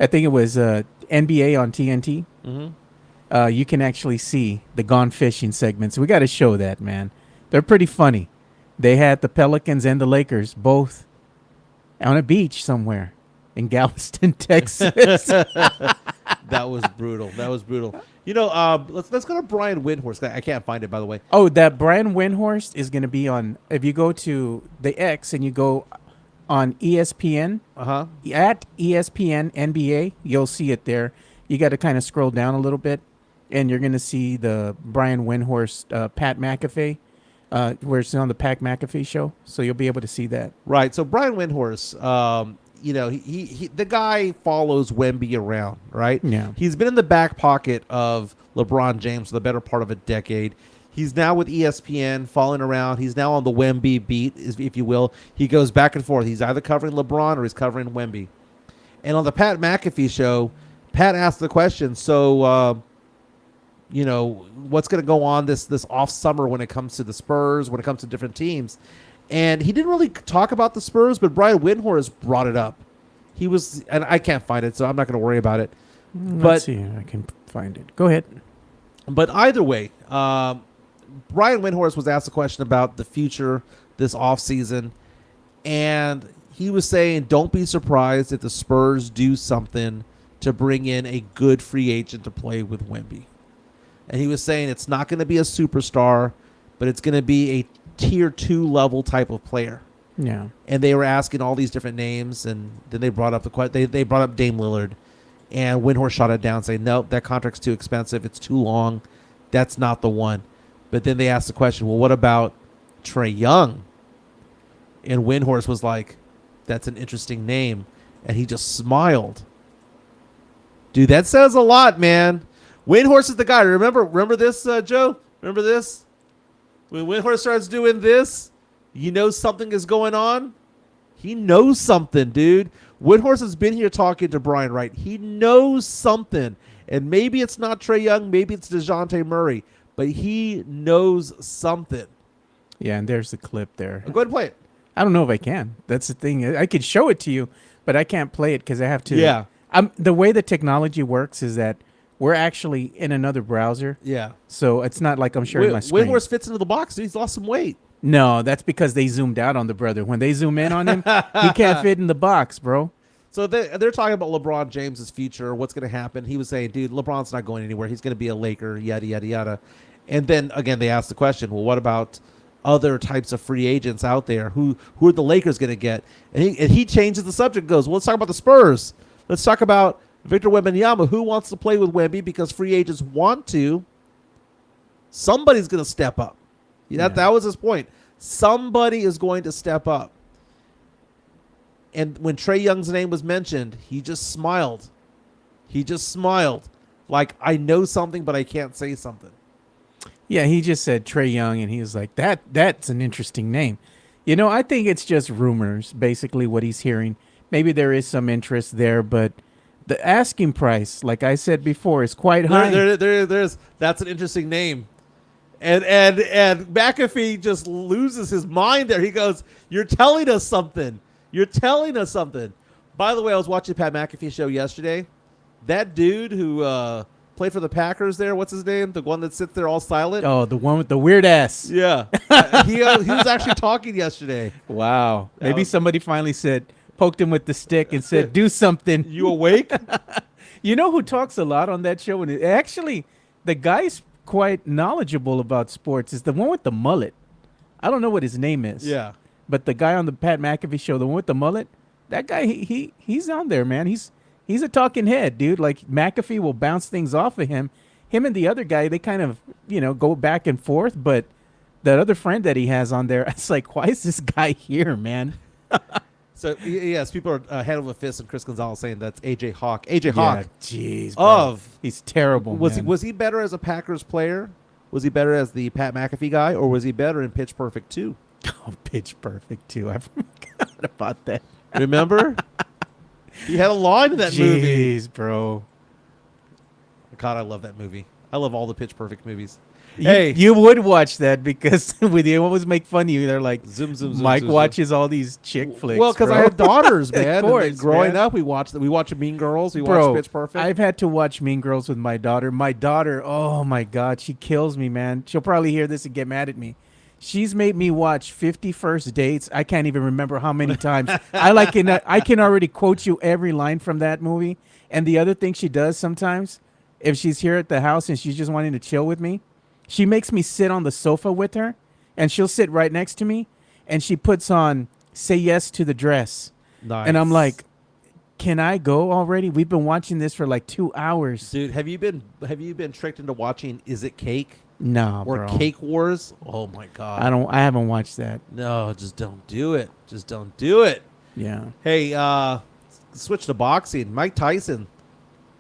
I think it was NBA on TNT, you can actually see the Gone Fishing segments. We got to show that, man. They're pretty funny. They had the Pelicans and the Lakers both on a beach somewhere in Galveston, Texas. That was brutal. Let's go to Brian Windhorst. I can't find it, by the way. Oh, that Brian Windhorst is going to be on, if you go to the X and you go on ESPN, at ESPN NBA, you'll see it there. You got to kind of scroll down a little bit, and you're going to see the Brian Windhorst, Pat McAfee, where it's on the Pat McAfee show. So you'll be able to see that. Right. So Brian Windhorst, he the guy follows Wemby around, right? Yeah. He's been in the back pocket of LeBron James for the better part of a decade. He's now with ESPN, following around. He's now on the Wemby beat, if you will. He goes back and forth. He's either covering LeBron or he's covering Wemby. And on the Pat McAfee show, Pat asked the question, so, what's going to go on this off summer when it comes to the Spurs, when it comes to different teams? And he didn't really talk about the Spurs, but Brian Windhorst brought it up. He was, and I can't find it, so I'm not going to worry about it. Let's see if I can find it. Go ahead. But either way, Brian Windhorst was asked a question about the future this offseason, and he was saying, don't be surprised if the Spurs do something to bring in a good free agent to play with Wemby. And he was saying it's not going to be a superstar, but it's going to be a tier 2 level type of player. Yeah. And they were asking all these different names, and then they brought up they brought up Dame Lillard, and Windhorst shot it down, saying, nope, that contract's too expensive. It's too long. That's not the one. But then they asked the question, well, what about Trae Young? And Windhorst was like, that's an interesting name. And he just smiled. Dude, that says a lot, man. Windhorst is the guy. Remember this, Joe? Remember this? When Windhorst starts doing this, you know something is going on. He knows something, dude. Windhorst has been here talking to Brian Wright. He knows something. And maybe it's not Trae Young. Maybe it's DeJounte Murray. But he knows something. Yeah, and there's the clip there. Go ahead and play it. I don't know if I can. That's the thing. I could show it to you, but I can't play it because I have to. Yeah. The way the technology works is that we're actually in another browser. Yeah. So it's not like I'm sharing my screen. Windhorst fits into the box. Dude. He's lost some weight. No, that's because they zoomed out on the brother. When they zoom in on him, he can't fit in the box, bro. So they're talking about LeBron James's future, what's going to happen. He was saying, dude, LeBron's not going anywhere. He's going to be a Laker, yada, yada, yada. And then, again, they asked the question, well, what about other types of free agents out there? Who are the Lakers going to get? And he changes the subject, goes, well, let's talk about the Spurs. Let's talk about Victor Wembanyama. Who wants to play with Wemby because free agents want to? Somebody's going to step up. That was his point. Somebody is going to step up. And when Trae Young's name was mentioned, he just smiled. He just smiled. Like, I know something, but I can't say something. Yeah, he just said Trae Young, and he was like, that's an interesting name. I think it's just rumors, basically what he's hearing. Maybe there is some interest there, but the asking price, like I said before, is quite high. That's an interesting name. And McAfee just loses his mind there. He goes, you're telling us something. You're telling us something. By the way, I was watching Pat McAfee show yesterday. That dude who played for the Packers there, what's his name? The one that sits there all silent? Oh, the one with the weird ass. Yeah. He was actually talking yesterday. Wow. Maybe somebody finally poked him with the stick and said, do something. You awake? You know who talks a lot on that show? And actually, the guy's quite knowledgeable about sports is the one with the mullet. I don't know what his name is. Yeah. But the guy on the Pat McAfee show, the one with the mullet, that guy, he's on there, man. He's a talking head, dude. Like, McAfee will bounce things off of him. Him and the other guy, they kind of, go back and forth. But that other friend that he has on there, it's like, why is this guy here, man? So, yes, people are hand over fist and Chris Gonzalez saying that's A.J. Hawk. A.J. Hawk. Jeez, he's terrible, man. Was he better as a Packers player? Was he better as the Pat McAfee guy? Or was he better in Pitch Perfect 2? Oh, Pitch Perfect 2. I forgot about that. Remember? He had a line in that movie. Jeez, bro. God, I love that movie. I love all the Pitch Perfect movies. You would watch that because they always make fun of you. They're like, zoom, zoom, Mike zoom, zoom. watches all these chick flicks. Well, because I had daughters, man. Of course, growing man. up, we watched Mean Girls. We watched Pitch Perfect. I've had to watch Mean Girls with my daughter. My daughter, oh my God, she kills me, man. She'll probably hear this and get mad at me. She's made me watch 50 First Dates. I can't even remember how many times. I can already quote you every line from that movie. And the other thing she does sometimes, if she's here at the house and she's just wanting to chill with me, she makes me sit on the sofa with her, and she'll sit right next to me, and she puts on Say Yes to the Dress. Nice. And I'm like, can I go already? We've been watching this for like 2 hours. Dude, have you been tricked into watching Is It Cake? No, or bro. Cake Wars? Oh my God. I haven't watched that. No, just don't do it. Just don't do it. Yeah. Hey, switch to boxing. Mike Tyson,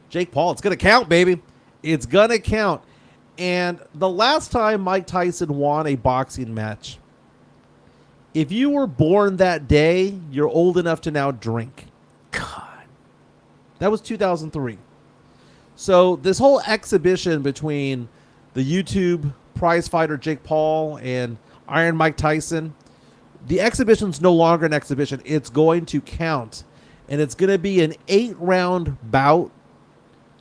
Jake Paul. It's gonna count, baby. It's gonna count. And the last time Mike Tyson won a boxing match, if you were born that day, you're old enough to now drink. God. That was 2003. So this whole exhibition between the YouTube prize fighter Jake Paul and Iron Mike Tyson, the exhibition's no longer an exhibition. It's going to count. And it's going to be an 8-round bout.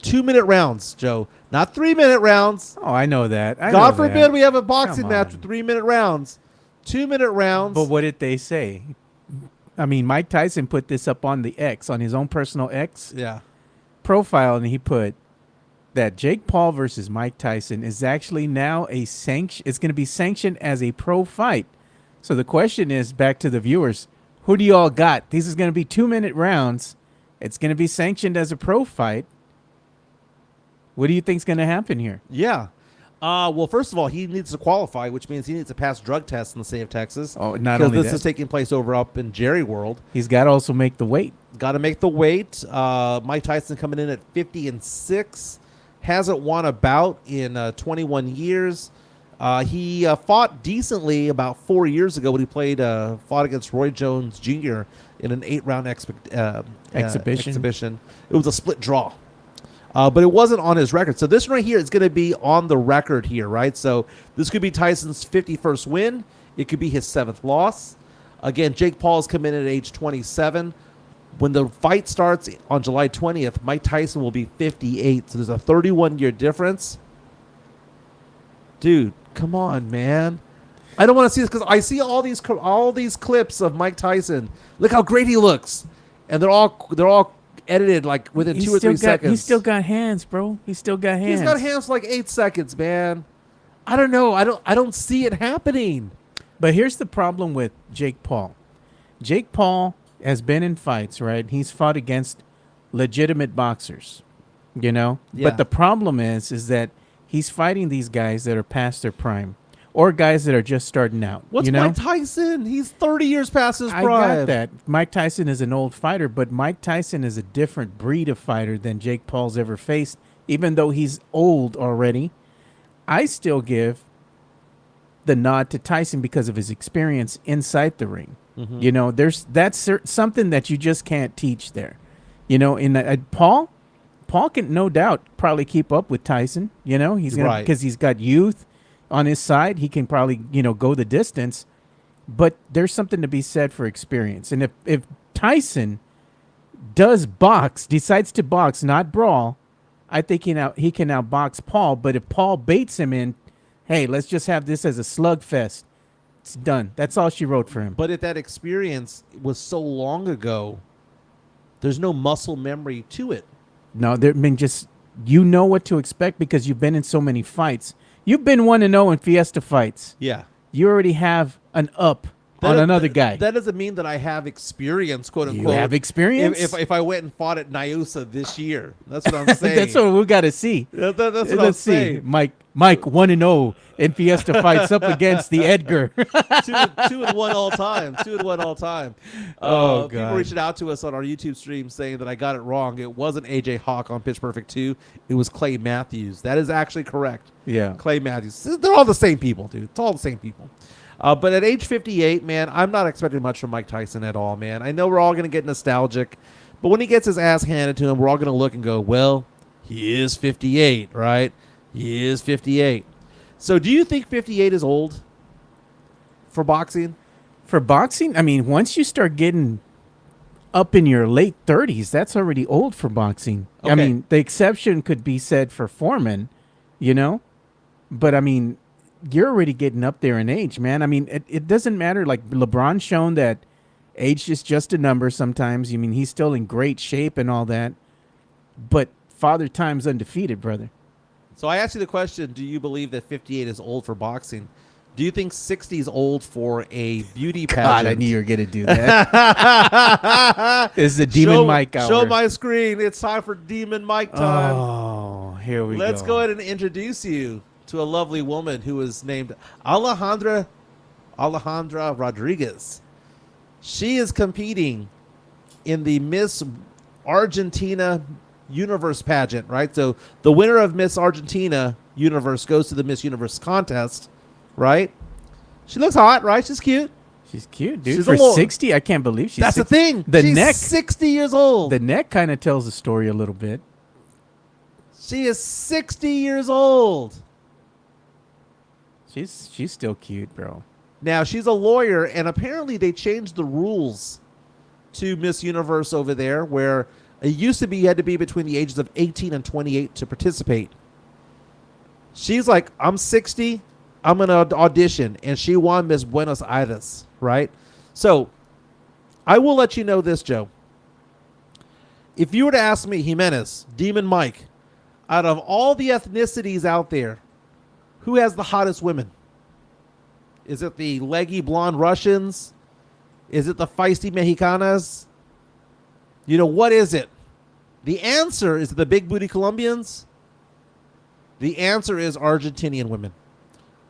2-minute rounds, Joe. Not 3-minute rounds. Oh, I know that. God forbid we have a boxing Come match on. with 3-minute rounds. 2-minute rounds. But what did they say? I mean, Mike Tyson put this up on the X, on his own personal X Yeah. profile, and he put that Jake Paul versus Mike Tyson is actually now it's going to be sanctioned as a pro fight. So the question is, back to the viewers, who do you all got? These is going to be 2-minute rounds. It's going to be sanctioned as a pro fight. What do you think's going to happen here? Yeah. Well, first of all, he needs to qualify, which means he needs to pass drug tests in the state of Texas. Oh, not because only this that, is taking place over up in Jerry World. he's got to also make the weight. Got to make the weight. Mike Tyson coming in at 50-6. Hasn't won a bout in 21 years. He fought decently about 4 years ago when he fought against Roy Jones Jr. in an 8-round exhibition. It was a split draw. But it wasn't on his record. So this right here is going to be on the record here, right? So this could be Tyson's 51st win. It could be his 7th loss. Again, Jake Paul is coming in at age 27. When the fight starts on July 20th, Mike Tyson will be 58. So there's a 31-year difference. Dude, come on, man. I don't want to see this because I see all these clips of Mike Tyson. Look how great he looks. And they're all edited like within 2 or 3 seconds. He's still got hands, bro. He's still got hands. He's got hands for like 8 seconds, man. I don't know. I don't see it happening. But here's the problem with Jake Paul. Jake Paul has been in fights, right? He's fought against legitimate boxers, Yeah. But the problem is that he's fighting these guys that are past their prime or guys that are just starting out. What's Mike Tyson? He's 30 years past his prime. I got that. Mike Tyson is an old fighter, but Mike Tyson is a different breed of fighter than Jake Paul's ever faced. Even though he's old already, I still give the nod to Tyson because of his experience inside the ring. Mm-hmm. That's something that you just can't teach there. Paul can no doubt probably keep up with Tyson. He's gonna because he's got youth on his side. He can probably go the distance. But there's something to be said for experience. And if Tyson decides to box, not brawl, I think he can now box Paul. But if Paul baits him in, hey, let's just have this as a slugfest. It's done. That's all she wrote for him. But if that experience was so long ago, there's no muscle memory to it. No, you know what to expect because you've been in so many fights. You've been 1-0 in Fiesta fights. Yeah. You already have an up on another guy. That doesn't mean that I have experience, quote unquote. You have experience? If I went and fought at Nyusa this year. That's what I'm saying. That's what we got to see. That's what Let's see. saying. Mike 1-0 in Fiesta fights up against the Edgar. 2-1 all time. 2-1 all time. Oh, God. People reaching out to us on our YouTube stream saying that I got it wrong. It wasn't AJ Hawk on Pitch Perfect 2. It was Clay Matthews. That is actually correct. Yeah. Clay Matthews. They're all the same people, dude. It's all the same people. But at age 58, man, I'm not expecting much from Mike Tyson at all, man. I know we're all going to get nostalgic, but when he gets his ass handed to him, we're all going to look and go, well, he is 58, right? He is 58. So do you think 58 is old for boxing? For boxing, I mean, once you start getting up in your late 30s, that's already old for boxing. Okay. I mean, the exception could be said for Foreman, you know? But, I mean, you're already getting up there in age, man. I mean, it doesn't matter. Like, LeBron's shown that age is just a number sometimes. I mean, he's still in great shape and all that. But Father Time's undefeated, brother. So I asked you the question, do you believe that 58 is old for boxing? Do you think 60 is old for a beauty pageant? God, I knew you were going to do that. This is the Demon Mike hour. Show my screen. It's time for Demon Mike time. Oh, here we go. Let's go ahead and introduce you to a lovely woman who is named Alejandra Rodriguez. She is competing in the Miss Argentina Universe pageant, right? So the winner of Miss Argentina Universe goes to the Miss Universe contest, right? She looks hot, right? She's cute. She's cute, dude. She's For a little, 60, I can't believe she's That's 60. the thing. She's 60 years old. The neck kind of tells the story a little bit. She is 60 years old. She's still cute, bro. Now, she's a lawyer, and apparently they changed the rules to Miss Universe over there, where it used to be you had to be between the ages of 18 and 28 to participate. She's like, I'm 60, I'm going to audition, and she won Miss Buenos Aires, right? So, I will let you know this, Joe. If you were to ask me, Jimenez, Demon Mike, out of all the ethnicities out there, who has the hottest women? Is it the leggy blonde Russians? Is it the feisty Mexicanas? You know, what is it? The answer is the big booty Colombians. The answer is Argentinian women.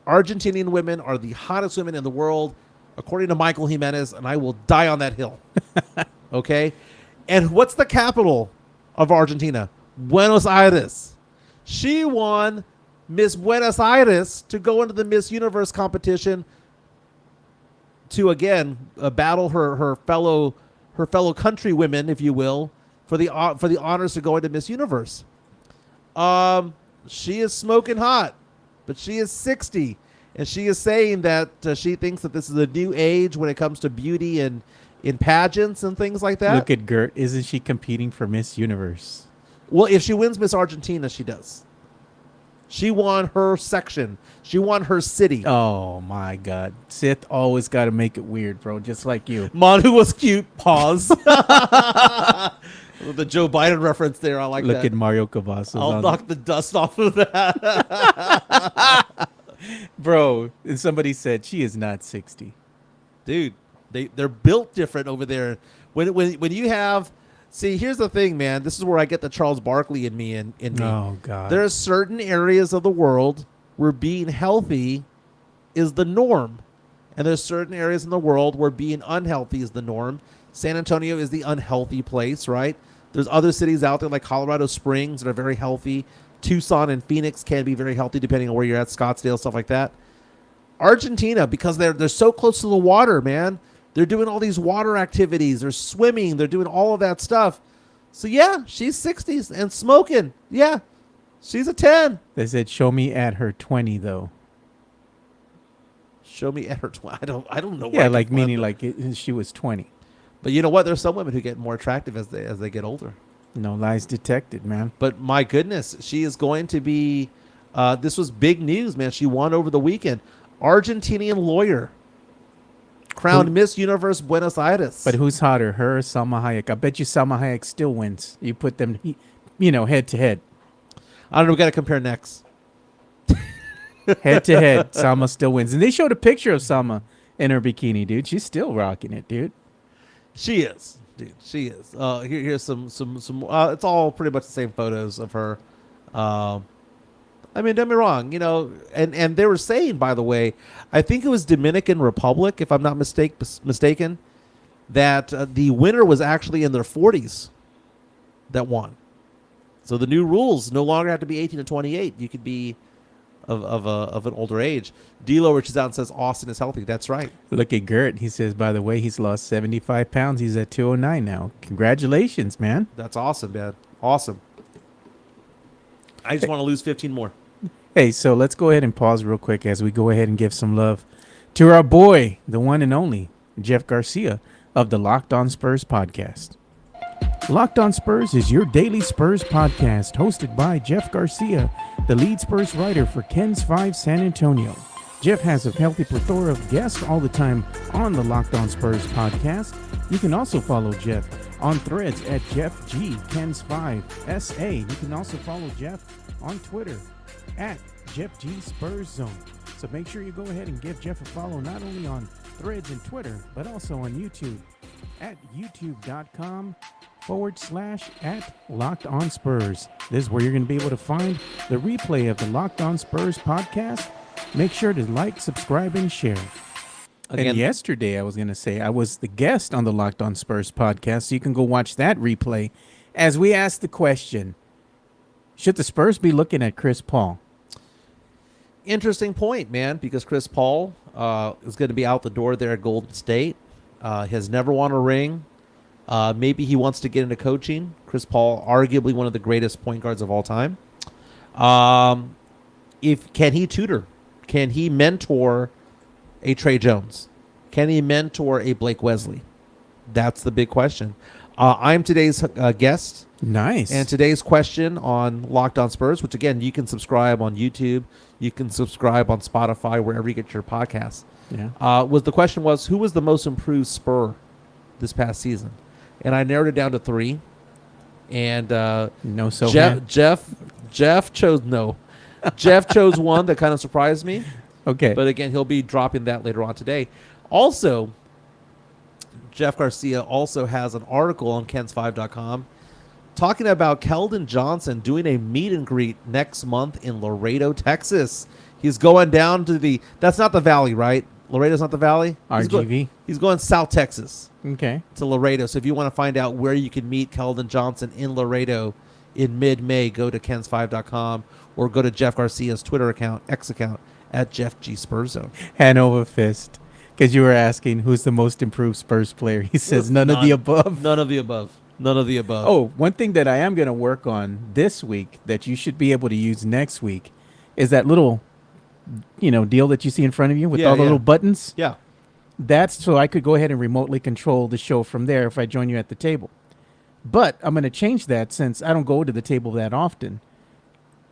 Argentinian women are the hottest women in the world, according to Michael Jimenez, and I will die on that hill. Okay? And what's the capital of Argentina? Buenos Aires. She won Miss Buenos Aires to go into the Miss Universe competition to, again, battle her fellow countrywomen, if you will, for the honors to go into Miss Universe. She is smoking hot, but she is 60, and she is saying that she thinks that this is a new age when it comes to beauty and in pageants and things like that. Look at Gert. Isn't she competing for Miss Universe? Well, if she wins Miss Argentina, she does. She won her section. She won her city. Oh, my God. Sith always got to make it weird, bro, just like you. Manu was cute. Pause. The Joe Biden reference there. I like that. Look at Mario Cavazos. I'll knock the dust off of that. Bro, and somebody said she is not 60. Dude, they're built different over there. When you have... See, here's the thing, man. This is where I get the Charles Barkley in me. Oh, God. There are certain areas of the world where being healthy is the norm. And there's certain areas in the world where being unhealthy is the norm. San Antonio is the unhealthy place, right? There's other cities out there like Colorado Springs that are very healthy. Tucson and Phoenix can be very healthy depending on where you're at, Scottsdale, stuff like that. Argentina, because they're so close to the water, man. They're doing all these water activities. They're swimming. They're doing all of that stuff. So, yeah, she's 60s and smoking. Yeah, she's a 10. They said, show me at her 20, though. Show me at her 20. I don't know. Yeah, like meaning like she was 20. But you know what? There's some women who get more attractive as they get older. No lies detected, man. But my goodness, she is going to be. This was big news, man. She won over the weekend. Argentinian lawyer crowned Miss Universe Buenos Aires. But who's hotter, her or Salma Hayek? I bet you Salma Hayek still wins. You put them, head to head. I don't know. We got to compare necks. Head to head, Salma still wins. And they showed a picture of Salma in her bikini, dude. She's still rocking it, dude. She is, dude. She is. Here's some. It's all pretty much the same photos of her. I mean, don't get me wrong, and they were saying, by the way, I think it was Dominican Republic, if I'm not mistaken, that the winner was actually in their 40s that won. So the new rules no longer have to be 18 to 28. You could be of an older age. D-Lo reaches out and says Austin is healthy. That's right. Look at Gert. He says, by the way, he's lost 75 pounds. He's at 209 now. Congratulations, man. That's awesome, man. Awesome. I just want to lose 15 more. Hey, so let's go ahead and pause real quick as we go ahead and give some love to our boy, the one and only Jeff Garcia of the Locked On Spurs podcast. Locked On Spurs is your daily Spurs podcast hosted by Jeff Garcia, the lead Spurs writer for Ken's 5 San Antonio. Jeff has a healthy plethora of guests all the time on the Locked On Spurs podcast. You can also follow Jeff on Threads at Jeff G Ken's 5 SA. You can also follow Jeff on Twitter at Jeff G Spurs Zone. So make sure you go ahead and give Jeff a follow not only on Threads and Twitter, but also on YouTube at youtube.com/@Locked On Spurs. This is where you're going to be able to find the replay of the Locked On Spurs podcast. Make sure to like, subscribe, and share. Again, and yesterday, I was going to say, I was the guest on the Locked On Spurs podcast, so you can go watch that replay as we asked the question, should the Spurs be looking at Chris Paul? Interesting point, man, because Chris Paul is going to be out the door there at Golden State. Has never won a ring. Maybe he wants to get into coaching. Chris Paul, arguably one of the greatest point guards of all time. Can he tutor? Can he mentor a Trey Jones? Can he mentor a Blake Wesley? That's the big question. I'm today's guest. Nice. And today's question on Locked On Spurs, which again, you can subscribe on YouTube. You can subscribe on Spotify, wherever you get your podcasts. Yeah. The question was, who was the most improved Spur this past season? And I narrowed it down to 3. And Jeff chose no. Jeff chose one that kind of surprised me. Okay. But again, he'll be dropping that later on today. Also, Jeff Garcia also has an article on Kens5.com talking about Keldon Johnson doing a meet and greet next month in Laredo, Texas. He's going down to that's not the Valley, right? Laredo's not the Valley? RGV? He's going South Texas. Okay. To Laredo. So if you want to find out where you can meet Keldon Johnson in Laredo in mid-May, go to Kens5.com or go to Jeff Garcia's Twitter account, X account, at Jeff G Spurs Zone. Hand over fist. Because you were asking who's the most improved Spurs player. He says none of the above. None of the above. None of the above. Oh, one thing that I am going to work on this week that you should be able to use next week is that little, deal that you see in front of you with all the little buttons. Yeah. That's so I could go ahead and remotely control the show from there if I join you at the table. But I'm going to change that, since I don't go to the table that often,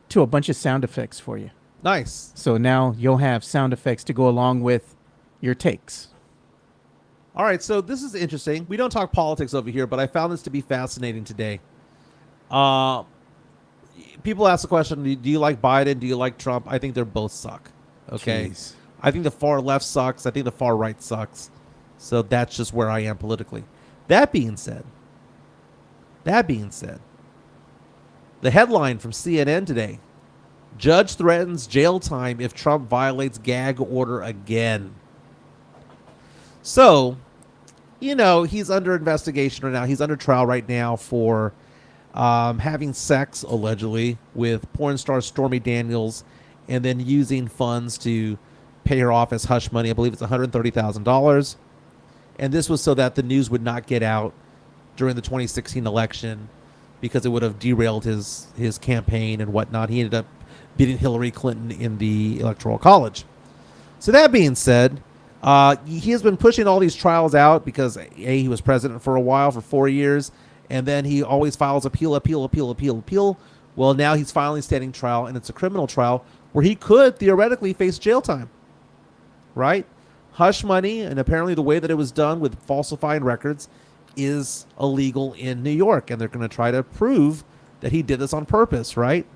to a bunch of sound effects for you. Nice. So now you'll have sound effects to go along with your takes. All right, so this is interesting. We don't talk politics over here, but I found this to be fascinating today. People ask the question, do you like Biden? Do you like Trump? I think they both suck. Okay. Jeez. I think the far left sucks. I think the far right sucks. So that's just where I am politically. That being said, the headline from CNN today, judge threatens jail time if Trump violates gag order again. So, he's under investigation right now. He's under trial right now for having sex, allegedly, with porn star Stormy Daniels and then using funds to pay her off as hush money. I believe it's $130,000. And this was so that the news would not get out during the 2016 election because it would have derailed his campaign and whatnot. He ended up beating Hillary Clinton in the Electoral College. So that being said, He has been pushing all these trials out because he was president for a while, for 4 years, and then he always files appeal. Well, now he's finally standing trial, and it's a criminal trial where he could theoretically face jail time, right? Hush money, and apparently the way that it was done with falsifying records is illegal in New York, and they're going to try to prove that he did this on purpose, right?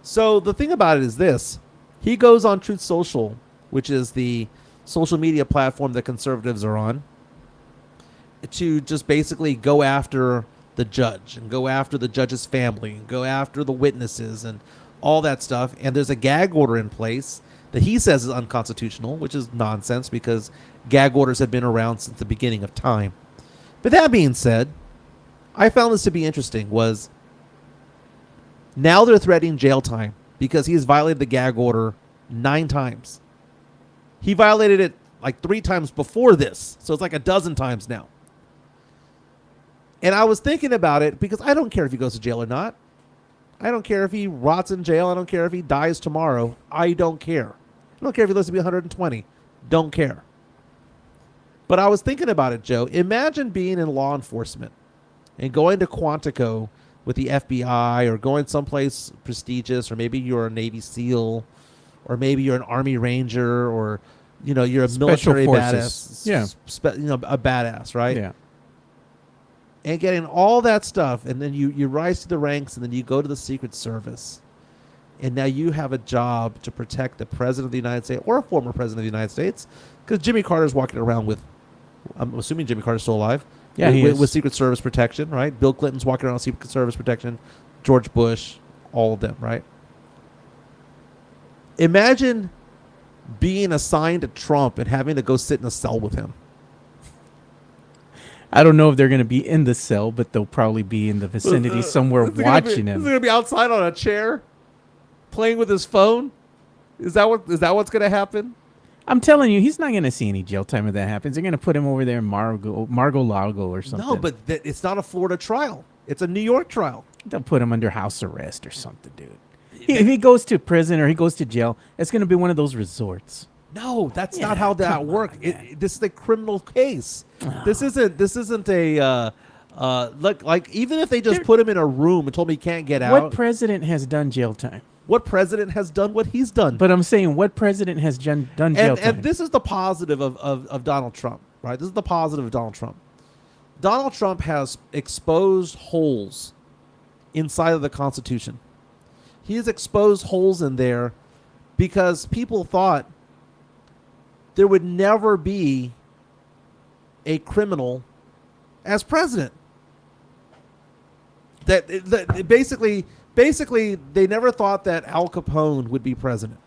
So the thing about it is this. He goes on Truth Social, which is the social media platform that conservatives are on, to just basically go after the judge and go after the judge's family and go after the witnesses and all that stuff. And there's a gag order in place that he says is unconstitutional, which is nonsense because gag orders have been around since the beginning of time. But that being said, I found this to be interesting was now they're threatening jail time because he has violated the gag order 9 times. He violated it like 3 times before this. So it's like a dozen times now. And I was thinking about it because I don't care if he goes to jail or not. I don't care if he rots in jail. I don't care if he dies tomorrow. I don't care. I don't care if he lives to be 120. Don't care. But I was thinking about it, Joe. Imagine being in law enforcement and going to Quantico with the FBI or going someplace prestigious, or maybe you're a Navy SEAL, or maybe you're an Army Ranger, or you're a military badass. Yeah. A badass, right? Yeah. And getting all that stuff, and then you rise to the ranks, and then you go to the Secret Service, and now you have a job to protect the President of the United States or a former President of the United States, because Jimmy Carter's walking around with, I'm assuming Jimmy Carter's still alive, yeah, with Secret Service protection, right? Bill Clinton's walking around with Secret Service protection, George Bush, all of them, right? Imagine being assigned to Trump and having to go sit in a cell with him. I don't know if they're going to be in the cell, but they'll probably be in the vicinity somewhere watching him. Is he going to be outside on a chair playing with his phone? Is that what's going to happen? I'm telling you, he's not going to see any jail time if that happens. They're going to put him over there in Mar-a-Lago or something. No, but it's not a Florida trial. It's a New York trial. They'll put him under house arrest or something, dude. If he goes to prison or he goes to jail, it's going to be one of those resorts. No, that's not how that works. This is a criminal case. Oh. This isn't a like even if they just put him in a room and told him he can't get out. What president has done jail time? What president has done what he's done? But I'm saying, what president has done jail time? And this is the positive of Donald Trump, right? This is the positive of Donald Trump. Donald Trump has exposed holes inside of the Constitution. He has exposed holes in there because people thought there would never be a criminal as president. That basically they never thought that Al Capone would be president,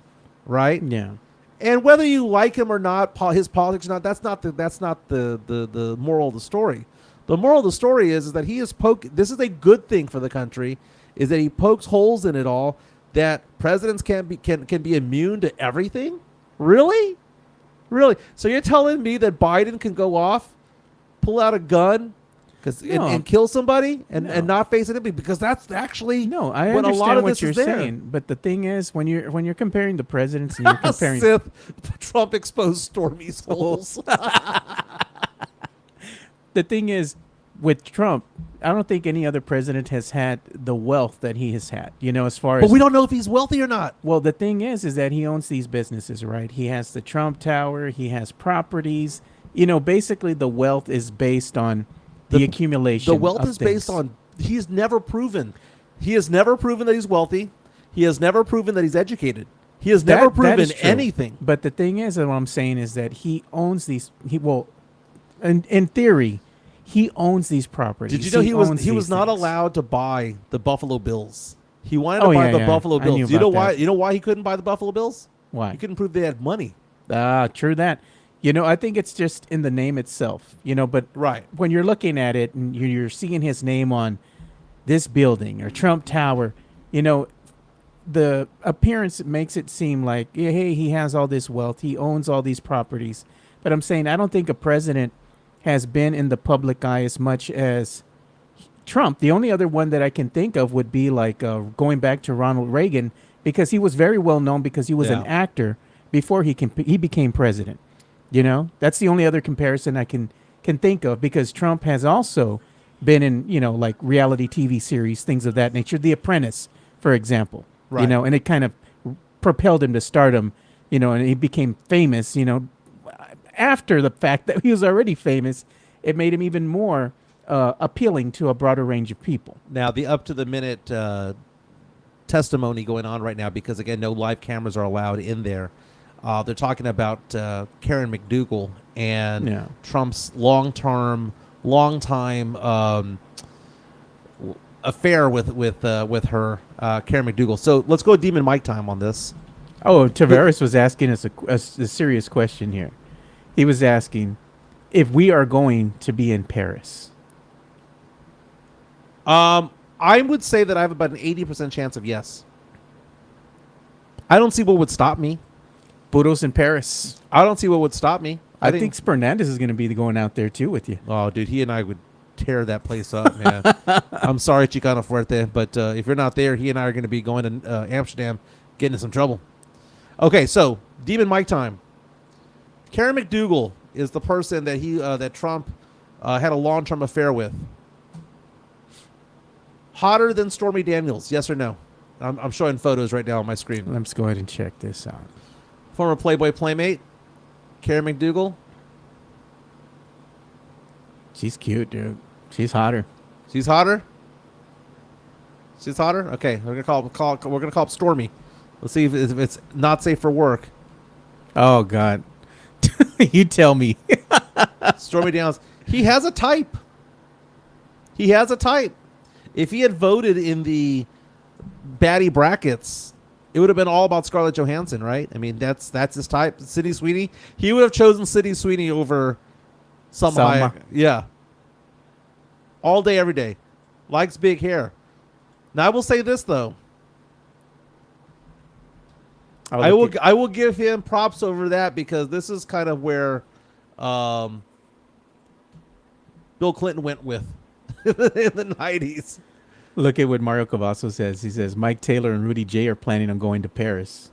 right? Yeah. And whether you like him or not, his politics or not, that's not the moral of the story. The moral of the story is that he is this is a good thing for the country, is that he pokes holes in it all, that presidents can be immune to everything? Really? Really? So you're telling me that Biden can go off, pull out a gun, and kill somebody and not face anything? Because that's actually I understand a lot of what this you're is there. saying. But the thing is, when you're comparing the presidents and you're comparing Trump exposed Stormy's holes. The thing is, with Trump, I don't think any other president has had the wealth that he has had, as far as... But we don't know if he's wealthy or not. Well, the thing is that he owns these businesses, right? He has the Trump Tower. He has properties. Basically the wealth is based on the accumulation. The wealth is based on... He's never proven. He has never proven that he's wealthy. He has never proven that he's educated. He has never proven anything. But the thing is, what I'm saying is that he owns these... in theory... He owns these properties. Did you know he was not allowed to buy the Buffalo Bills? He wanted to buy the Buffalo Bills. Do you know why? You know why he couldn't buy the Buffalo Bills? Why? He couldn't prove they had money. True that. I think it's just in the name itself. But right when you're looking at it and you're seeing his name on this building or Trump Tower, the appearance makes it seem like, hey, he has all this wealth. He owns all these properties. But I'm saying I don't think a president has been in the public eye as much as Trump. The only other one that I can think of would be like going back to Ronald Reagan, because he was very well known because he was an actor before he became president. You know, that's the only other comparison I can think of, because Trump has also been in, like reality TV series, things of that nature. The Apprentice, for example, Right. and it kind of propelled him to stardom, and he became famous, after the fact that he was already famous. It made him even more appealing to a broader range of people. Now, the up-to-the-minute testimony going on right now, because, again, no live cameras are allowed in there. They're talking about Karen McDougal and Trump's long-time affair with her, Karen McDougal. So let's go Demon Mike time on this. Oh, Tavares was asking us a serious question here. He was asking if we are going to be in Paris. I would say that I have about an 80% chance of yes. I don't see what would stop me. Budos in Paris. I don't see what would stop me. I think Fernandez is going to be going out there too with you. Oh, dude, he and I would tear that place up, man. I'm sorry, Chicano Fuerte, but if you're not there, he and I are going to be going to Amsterdam, getting in some trouble. Okay, so Demon Mike time. Karen McDougal is the person that that Trump had a long-term affair with. Hotter than Stormy Daniels, yes or no? I'm showing photos right now on my screen. Let's go ahead and check this out. Former Playboy Playmate, Karen McDougal. She's cute, dude. She's hotter. She's hotter. She's hotter. Okay, we're gonna call up Stormy. Let's see if it's not safe for work. Oh God, you tell me. Stormy Daniels. He has a type. He has a type. If he had voted in the baddie brackets, it would have been all about Scarlett Johansson, right? I mean, that's his type. Sydney Sweeney. He would have chosen Sydney Sweeney over Selma. Yeah. All day, every day. Likes big hair. Now I will say this though. I will give him props over that, because this is kind of where Bill Clinton went with in the 90s. Look at what Mario Cavasso says. He says Mike Taylor and Rudy J are planning on going to Paris.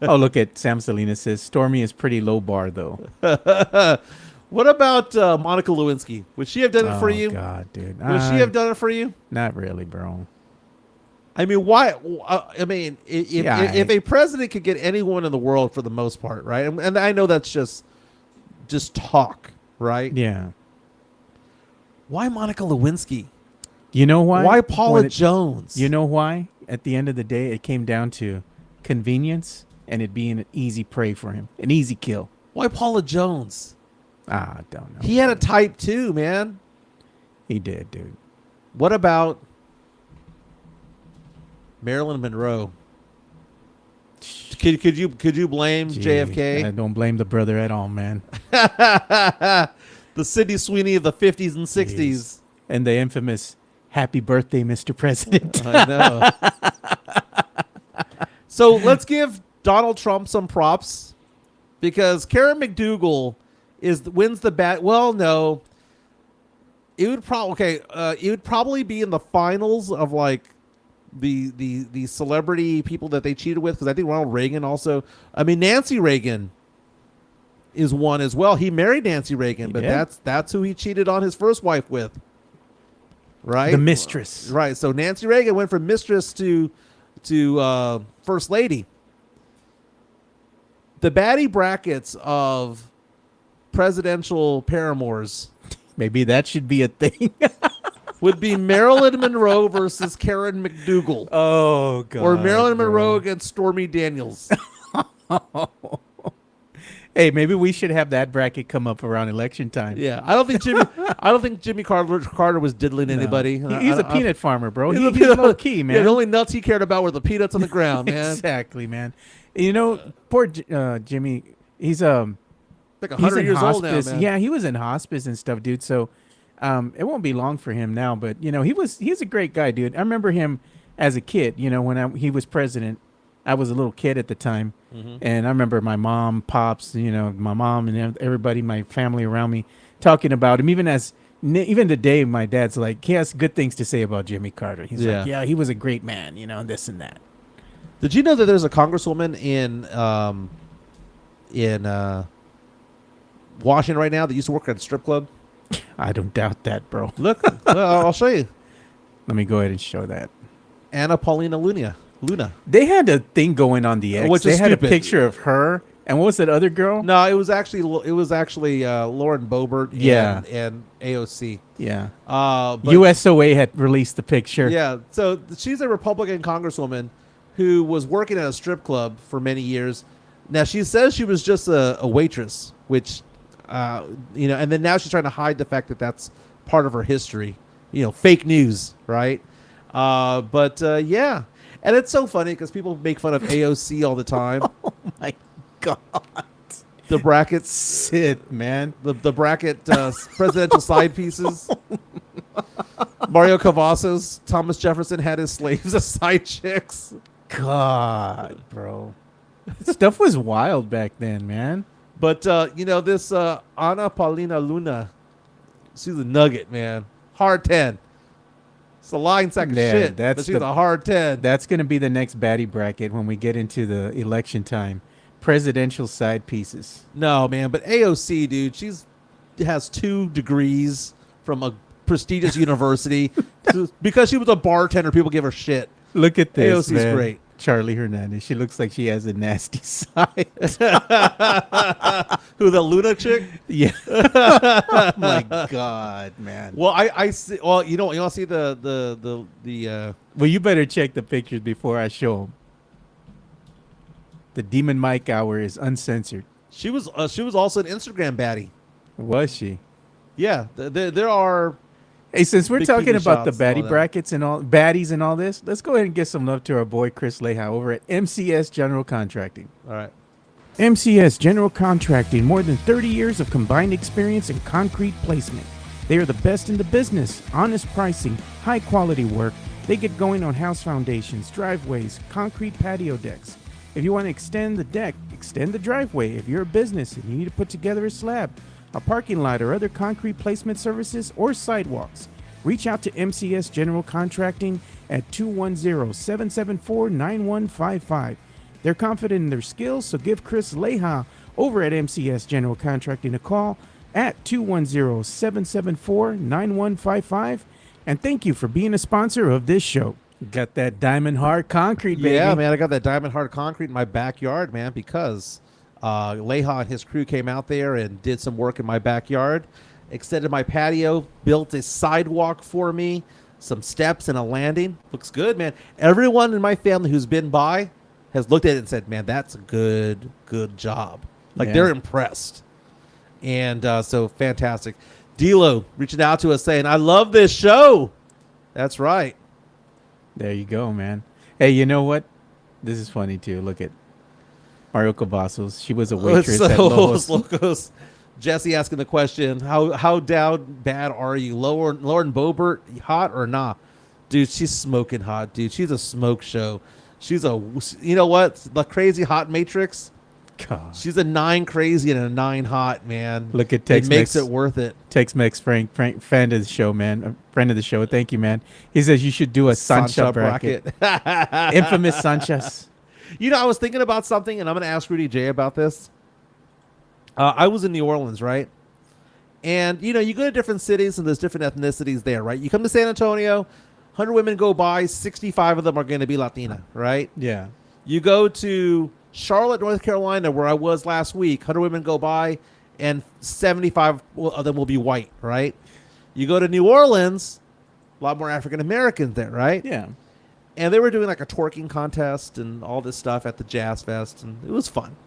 Oh, look at Sam Salinas says Stormy is pretty low bar though. What about Monica Lewinsky? Would she have done it for you? Oh God, dude. Would she have done it for you? Not really, bro. I mean, why? I mean, if a president could get anyone in the world, for the most part, right? And I know that's just talk, right? Yeah. Why Monica Lewinsky? You know why? Why Paula Jones? You know why? At the end of the day, it came down to convenience and it being an easy prey for him, an easy kill. Why Paula Jones? I don't know. He had a type too, man. He did, dude. What about Marilyn Monroe? Could you blame JFK? I don't blame the brother at all, man. The Sydney Sweeney of the 50s and 60s. Jeez. And the infamous "Happy Birthday, Mr. President." I know. So let's give Donald Trump some props, because Karen McDougal wins the bat. Well, no, it would it would probably be in the finals of like the celebrity people that they cheated with, because I think Ronald Reagan also. I mean, Nancy Reagan is one as well. He married Nancy Reagan, but that's who he cheated on his first wife with, right? The mistress, right? So Nancy Reagan went from mistress to first lady. The baddie brackets of presidential paramours, maybe that should be a thing. would be Marilyn Monroe versus Karen McDougal. Oh God! Or Marilyn Monroe against Stormy Daniels. Hey, maybe we should have that bracket come up around election time. Yeah, I don't think Jimmy Carter was diddling anybody. He's a peanut farmer, bro. He's low key, man. Yeah, the only nuts he cared about were the peanuts on the ground, man. Exactly, man. You know, poor Jimmy. He's like 100 years old now, man. Yeah, he was in hospice and stuff, dude. So it won't be long for him now. But you know, he's a great guy, dude. I remember him as a kid. You know, when he was president. I was a little kid at the time, and I remember my mom, pops, you know, my mom and everybody, my family around me, talking about him. Even today, my dad's like, he has good things to say about Jimmy Carter. He's like, yeah, he was a great man, you know, this and that. Did you know that there's a congresswoman in Washington right now that used to work at a strip club? I don't doubt that, bro. Look, I'll show you. Let me go ahead and show that. Anna Paulina Luna. They had a thing going on the X. Which they is had stupid. a picture of her. And what was that other girl? No, it was actually Lauren Boebert and AOC. Yeah. But, USOA had released the picture. Yeah. So she's a Republican congresswoman who was working at a strip club for many years. Now she says she was just a waitress, which, and then now she's trying to hide the fact that that's part of her history. Fake news, right? Yeah. And it's so funny because people make fun of AOC all the time. Oh my God. The brackets, Sit, man. the bracket presidential side pieces. Mario Cavazos, Thomas Jefferson had his slaves as side chicks. God, bro. Stuff was wild back then, man. But this Ana Paulina Luna, she's a nugget, man. Hard 10. It's a lying sack of shit. But she's a hard 10. That's going to be the next baddie bracket when we get into the election time. Presidential side pieces. No, man, but AOC, dude, has 2 degrees from a prestigious university. Because she was a bartender, people give her shit. Look at this, AOC's man. great. Charlie Hernandez. She looks like she has a nasty side. Who, the Luna chick? Yeah. Oh my God, man. Well, I see. Well, you don't see the Well, you better check the pictures before I show them. The Demon Mike Hour is uncensored. She was also an Instagram baddie. Was she? Yeah, there are. Hey, since we're Big talking TV about the shots and all baddie that. brackets and all baddies and all this, let's go ahead and give some love to our boy Chris Leha over at MCS General Contracting. All right. MCS General Contracting, more than 30 years of combined experience in concrete placement. They are the best in the business, honest pricing, high quality work. They get going on house foundations, driveways, concrete patio decks. If you want to extend the deck, extend the driveway. If you're a business and you need to put together a slab, a parking lot, or other concrete placement services or sidewalks, reach out to MCS General Contracting at 210-774-9155. They're confident in their skills, so give Chris Leha over at MCS General Contracting a call at 210-774-9155. And thank you for being a sponsor of this show. Got that diamond hard concrete, baby. Yeah, man, I got that diamond hard concrete in my backyard, man, because Leha and his crew came out there and did some work in my backyard, extended my patio, built a sidewalk for me, some steps and a landing. Looks good, man. Everyone in my family who's been by has looked at it and said, man, that's a good job. Like, they're impressed. And so fantastic. D'Lo reaching out to us saying, I love this show. That's right. There you go, man. Hey, you know what? This is funny, too. Look at Mario Cavazos. She was a waitress at Los Locos. Jesse asking the question, how down bad are you? Lauren Boebert, hot or nah? Dude, she's smoking hot, dude. She's a smoke show. She's you know what? The crazy hot matrix. God. She's a 9 crazy and a 9 hot, man. Look at It Tex-Mex. makes it worth it. Tex-Mex Frank, friend of the show, man. A friend of the show. Thank you, man. He says you should do a Sancha bracket. Infamous Sanchas. You know, I was thinking about something, and I'm going to ask Rudy J about this. I was in New Orleans, right? And, you go to different cities, and there's different ethnicities there, right? You come to San Antonio, 100 women go by, 65 of them are going to be Latina, right? Yeah. You go to Charlotte, North Carolina, where I was last week, 100 women go by, and 75 of them will be white, right? You go to New Orleans, a lot more African Americans there, right? Yeah. And they were doing like a twerking contest and all this stuff at the Jazz Fest, and it was fun.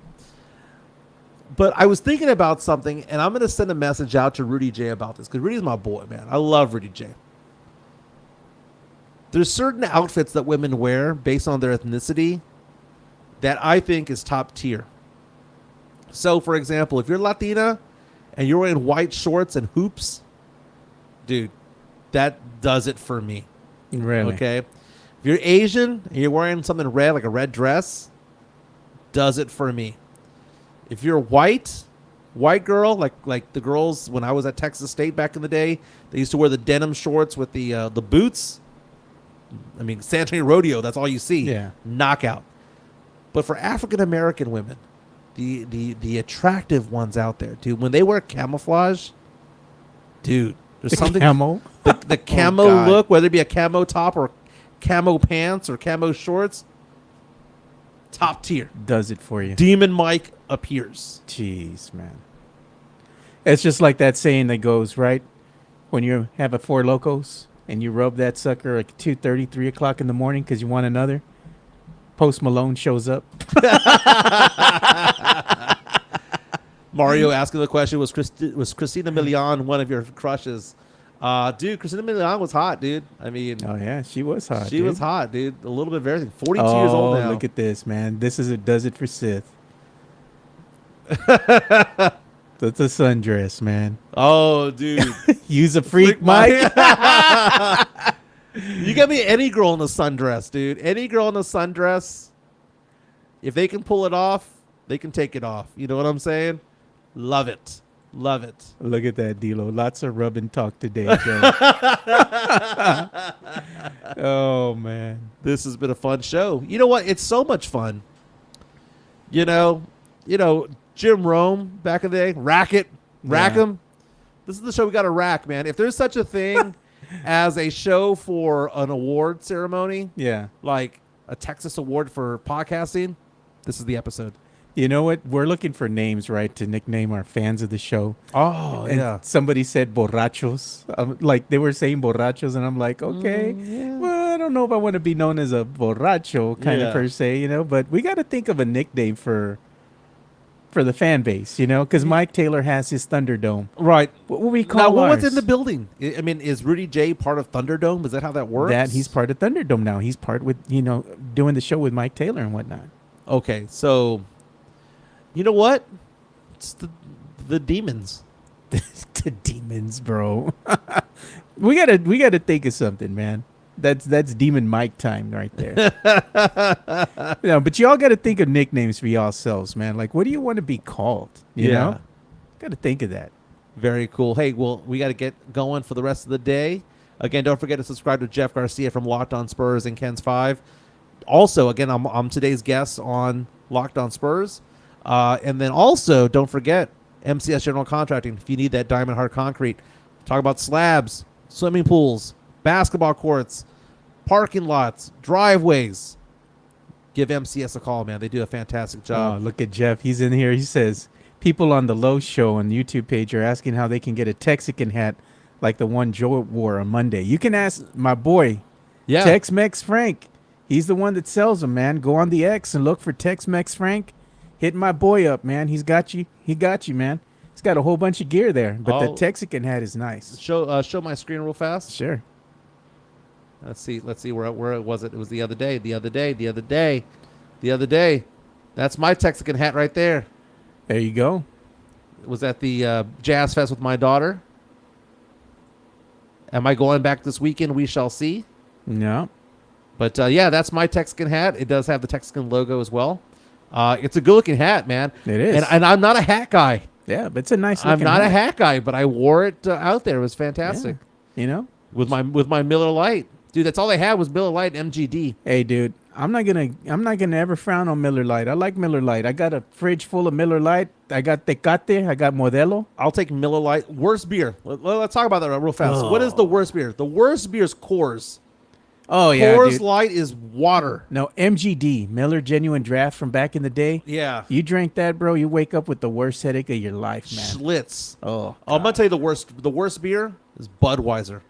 But I was thinking about something, and I'm going to send a message out to Rudy J about this, because Rudy's my boy, man. I love Rudy J. There's certain outfits that women wear based on their ethnicity that I think is top tier. So, for example, if you're Latina and you're wearing white shorts and hoops, dude, that does it for me. Really? Okay? If you're Asian and you're wearing something red, like a red dress, does it for me. If you're white girl, like the girls when I was at Texas State back in the day, they used to wear the denim shorts with the boots. I mean, San Antonio Rodeo, that's all you see. Yeah. Knockout. But for African American women, the attractive ones out there, dude, when they wear camouflage, dude, there's something Camo. the camo look, whether it be a camo top or camo pants or camo shorts, top tier. Does it for you. Demon Mike appears. Jeez, man. It's just like that saying that goes, right? When you have a Four Locos and you rub that sucker at 2:30, 3 o'clock in the morning because you want another, Post Malone shows up. Mario asking the question, was Christina Milian one of your crushes? Dude, Christina Milian was hot, dude. I mean, Oh, yeah, she was hot. she was hot, dude. A little bit of everything. 42 years old now. Look at this, man. This is does it for Sith. That's a sundress, man. Oh, dude. Use a freak, Mike. You get me any girl in a sundress, dude. Any girl in a sundress, if they can pull it off, they can take it off. You know what I'm saying? Love it. Love it. Look at that, D'Lo. Lots of rub and talk today, Joe. Oh, man. This has been a fun show. You know what? It's so much fun. You know, Jim Rome back in the day, rack 'em. This is the show we got to rack, man. If there's such a thing as a show for an award ceremony, Yeah. like a Texas award for podcasting, this is the episode. You know what? We're looking for names, right, to nickname our fans of the show. Oh, And somebody said borrachos. Like, they were saying borrachos, and I'm like, okay. yeah. Well, I don't know if I want to be known as a borracho kind of per se, but we got to think of a nickname for the fan base, because Mike Taylor has his Thunderdome. Right. What will we call Now, what's ours? in the building? I mean, is Rudy J part of Thunderdome? Is that how that works? That he's part of Thunderdome now. He's part with, doing the show with Mike Taylor and whatnot. Okay, so you know what? It's the demons. The demons, bro. we gotta think of something, man. That's Demon Mike time right there. But y'all got to think of nicknames for yourselves, man. Like, what do you want to be called? You know? Got to think of that. Very cool. Hey, well, we got to get going for the rest of the day. Again, don't forget to subscribe to Jeff Garcia from Locked On Spurs and Ken's 5. Also, again, I'm today's guest on Locked On Spurs. And then also, don't forget, MCS General Contracting. If you need that diamond hard concrete, talk about slabs, swimming pools, basketball courts, parking lots, driveways. Give MCS a call, man. They do a fantastic job. Oh, look at Jeff. He's in here. He says, people on the Low Show on the YouTube page are asking how they can get a Texican hat like the one Joe wore on Monday. You can ask my boy, Tex-Mex Frank. He's the one that sells them, man. Go on the X and look for Tex-Mex Frank. Hit my boy up, man. He's got you. He got you, man. He's got a whole bunch of gear there. But the Texican hat is nice. Show my screen real fast. Sure. Let's see where was it? It was the other day. That's my Texican hat right there. There you go. It was at the Jazz Fest with my daughter. Am I going back this weekend? We shall see. No. But that's my Texican hat. It does have the Texican logo as well. It's a good-looking hat, man. It is. And I'm not a hat guy. Yeah, but it's a nice I'm looking not a hat guy, but I wore it out there. It was fantastic. Yeah. With my Miller Lite. Dude, that's all they had was Miller Lite and MGD. Hey, dude, I'm not gonna ever frown on Miller Lite. I like Miller Lite. I got a fridge full of Miller Lite. I got Tecate. I got Modelo. I'll take Miller Lite. Worst beer. Let's talk about that real fast. What is the worst beer? The worst beer is Coors. Oh, yeah, Coors dude. Light is water. No, MGD, Miller Genuine Draft from back in the day. Yeah. You drink that, bro, you wake up with the worst headache of your life, man. Schlitz. Oh, I'm going to tell you the worst beer is Budweiser.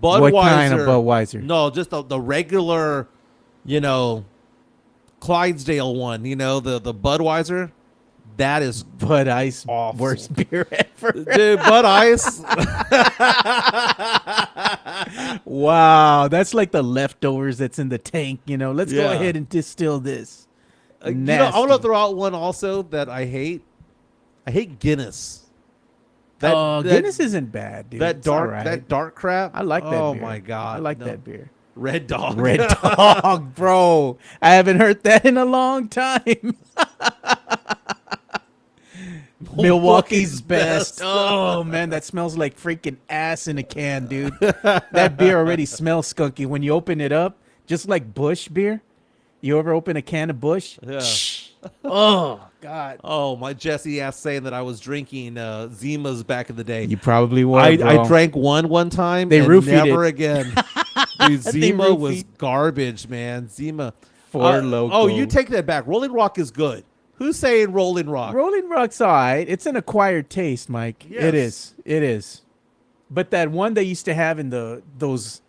Budweiser. What kind of Budweiser? No, just the regular, Clydesdale one, the Budweiser. That is Bud Ice, awful. Worst beer ever. Dude, Bud Ice. Wow, that's like the leftovers that's in the tank, Let's go Yeah. ahead and distill this. I want to throw out one also that I hate. I hate Guinness. Guinness isn't bad, dude. That It's dark, all right. that dark crap. I like that Oh beer. my god, I like no. that beer. Red Dog. Red Dog, bro. I haven't heard that in a long time. Milwaukee's best. Oh, man, that smells like freaking ass in a can, dude. That beer already smells skunky. When you open it up, just like Busch beer, You ever open a can of Bush? Yeah. Oh, God. Oh, my Jesse ass saying that I was drinking Zimas back in the day. You probably were, I bro. drank one time They and roofied never it. again. Dude, They Zima was roofied. garbage, man. Zima. Four Loko. Oh, you take that back. Rolling Rock is good. Who's saying Rolling Rock? Rolling Rock's all right. It's an acquired taste, Mike. Yes. It is. It is. But that one they used to have in those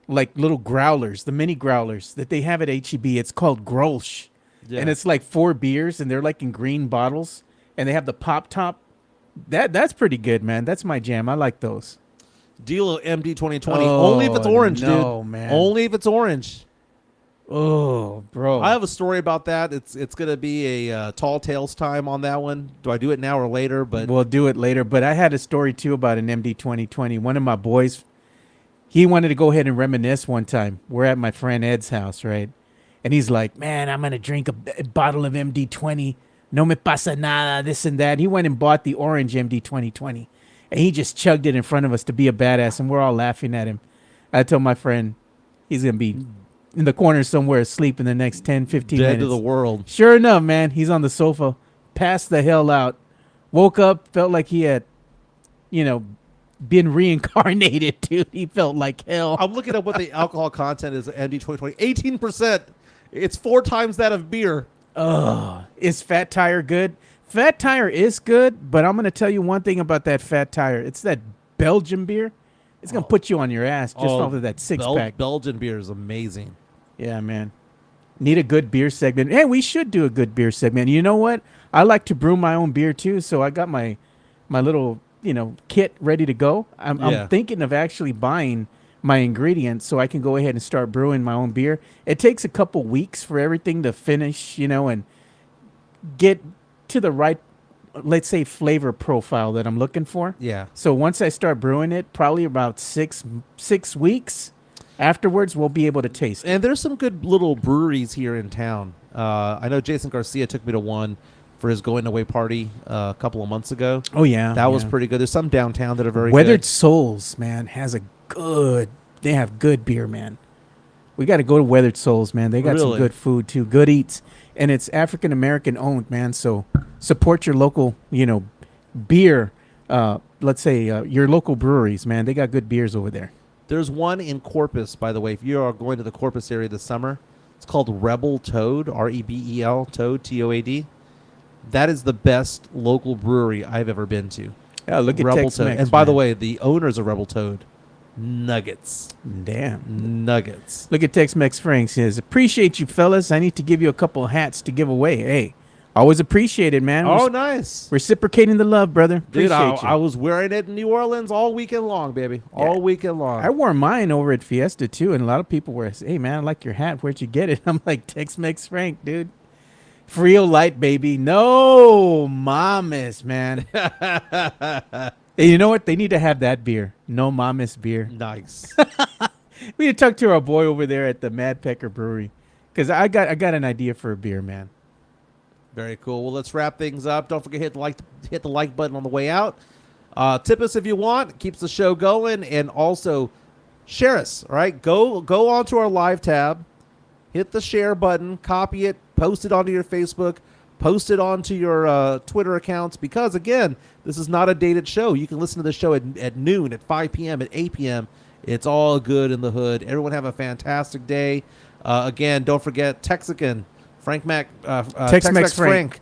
like little growlers, the mini growlers that they have at HEB, it's called Grolsch. Yeah. And it's like 4 beers, and they're like in green bottles, and they have the pop top. That's pretty good, man. That's my jam. I like those. Deal MD 2020. Oh, Only if it's orange, no, dude. man. Only if it's orange. Oh, bro. I have a story about that. It's gonna be a Tall Tales time on that one. Do I do it now or later? But We'll do it later. But I had a story too about an MD 2020. One of my boys, he wanted to go ahead and reminisce one time. We're at my friend Ed's house, right? And he's like, man, I'm going to drink a bottle of MD 20. No me pasa nada, this and that. He went and bought the orange MD 2020. And he just chugged it in front of us to be a badass. And we're all laughing at him. I told my friend he's going to be in the corner somewhere asleep in the next 10, 15 dead minutes. to the world. Sure enough, man, he's on the sofa, passed the hell out, woke up, felt like he had, been reincarnated, dude. He felt like hell. I'm looking at what the alcohol content is at MD 2020. 18%. It's 4 times that of beer. Is Fat Tire good? Fat Tire is good, but I'm going to tell you one thing about that Fat Tire. It's that Belgian beer. It's going to put you on your ass just off of that six-pack. Belgian beer is amazing. Yeah, man. Need a good beer segment. Hey, we should do a good beer segment. You know what? I like to brew my own beer, too, so I got my little, kit ready to go. I'm thinking of actually buying my ingredients so I can go ahead and start brewing my own beer. It takes a couple weeks for everything to finish, and get to the right, let's say, flavor profile that I'm looking for. Yeah. So once I start brewing it, probably about six weeks afterwards, we'll be able to taste it. And there's some good little breweries here in town. I know Jason Garcia took me to one for his going away party a couple of months ago. Oh, yeah. That was pretty good. There's some downtown that are very Weathered good. Souls, man, they have good beer, man. We got to go to Weathered Souls, man. They got some Really? good food, too. Good eats. And it's African-American owned, man. So support your local, beer. Let's say your local breweries, man. They got good beers over there. There's one in Corpus, by the way. If you are going to the Corpus area this summer, it's called Rebel Toad, Rebel, Toad, Toad. That is the best local brewery I've ever been to. Yeah, look at Rebel Tex Toad. Mex. And by the way, the owners of Rebel Toad, nuggets. Damn. Nuggets. Look at Tex-Mex Frank says, appreciate you, fellas. I need to give you a couple hats to give away. Hey, always appreciate it, man. Oh, nice. Reciprocating the love, brother. Dude, Appreciate you. I was wearing it in New Orleans all weekend long, baby. All weekend long. I wore mine over at Fiesta, too, and a lot of people were, hey, man, I like your hat. Where'd you get it? I'm like, Tex-Mex Frank, dude. Frio Light, baby. No mames, man. Hey, you know what? They need to have that beer. No mames beer. Nice. We need to talk to our boy over there at the Mad Pecker Brewery, because I got an idea for a beer, man. Very cool. Well, let's wrap things up. Don't forget hit the like button on the way out. Tip us if you want. It keeps the show going, and also share us. All right, go onto our live tab, hit the share button, copy it, post it onto your Facebook, post it onto your Twitter accounts. Because again, this is not a dated show. You can listen to the show at noon, at 5 p.m., at 8 p.m. It's all good in the hood. Everyone have a fantastic day. Again, don't forget Texican. Tex-Mex Frank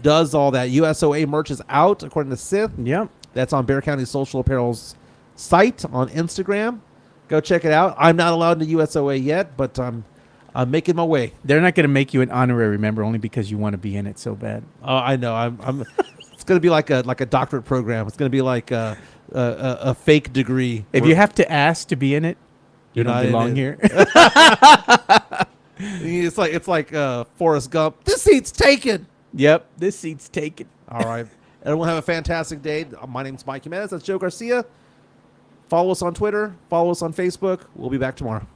does all that. USOA merch is out, according to Sith. Yep. That's on Bear County Social Apparel's site on Instagram. Go check it out. I'm not allowed to USOA yet, but I'm making my way. They're not going to make you an honorary member only because you want to be in it so bad. Oh, I know. I'm. It's going to be like a doctorate program. It's going to be like a fake degree. If you have to ask to be in it, you You're don't not in belong it. here. It's like Forrest Gump. This seat's taken. Yep, this seat's taken. All right. Everyone have a fantastic day. My name's Mike Jimenez. That's Joe Garcia. Follow us on Twitter. Follow us on Facebook. We'll be back tomorrow.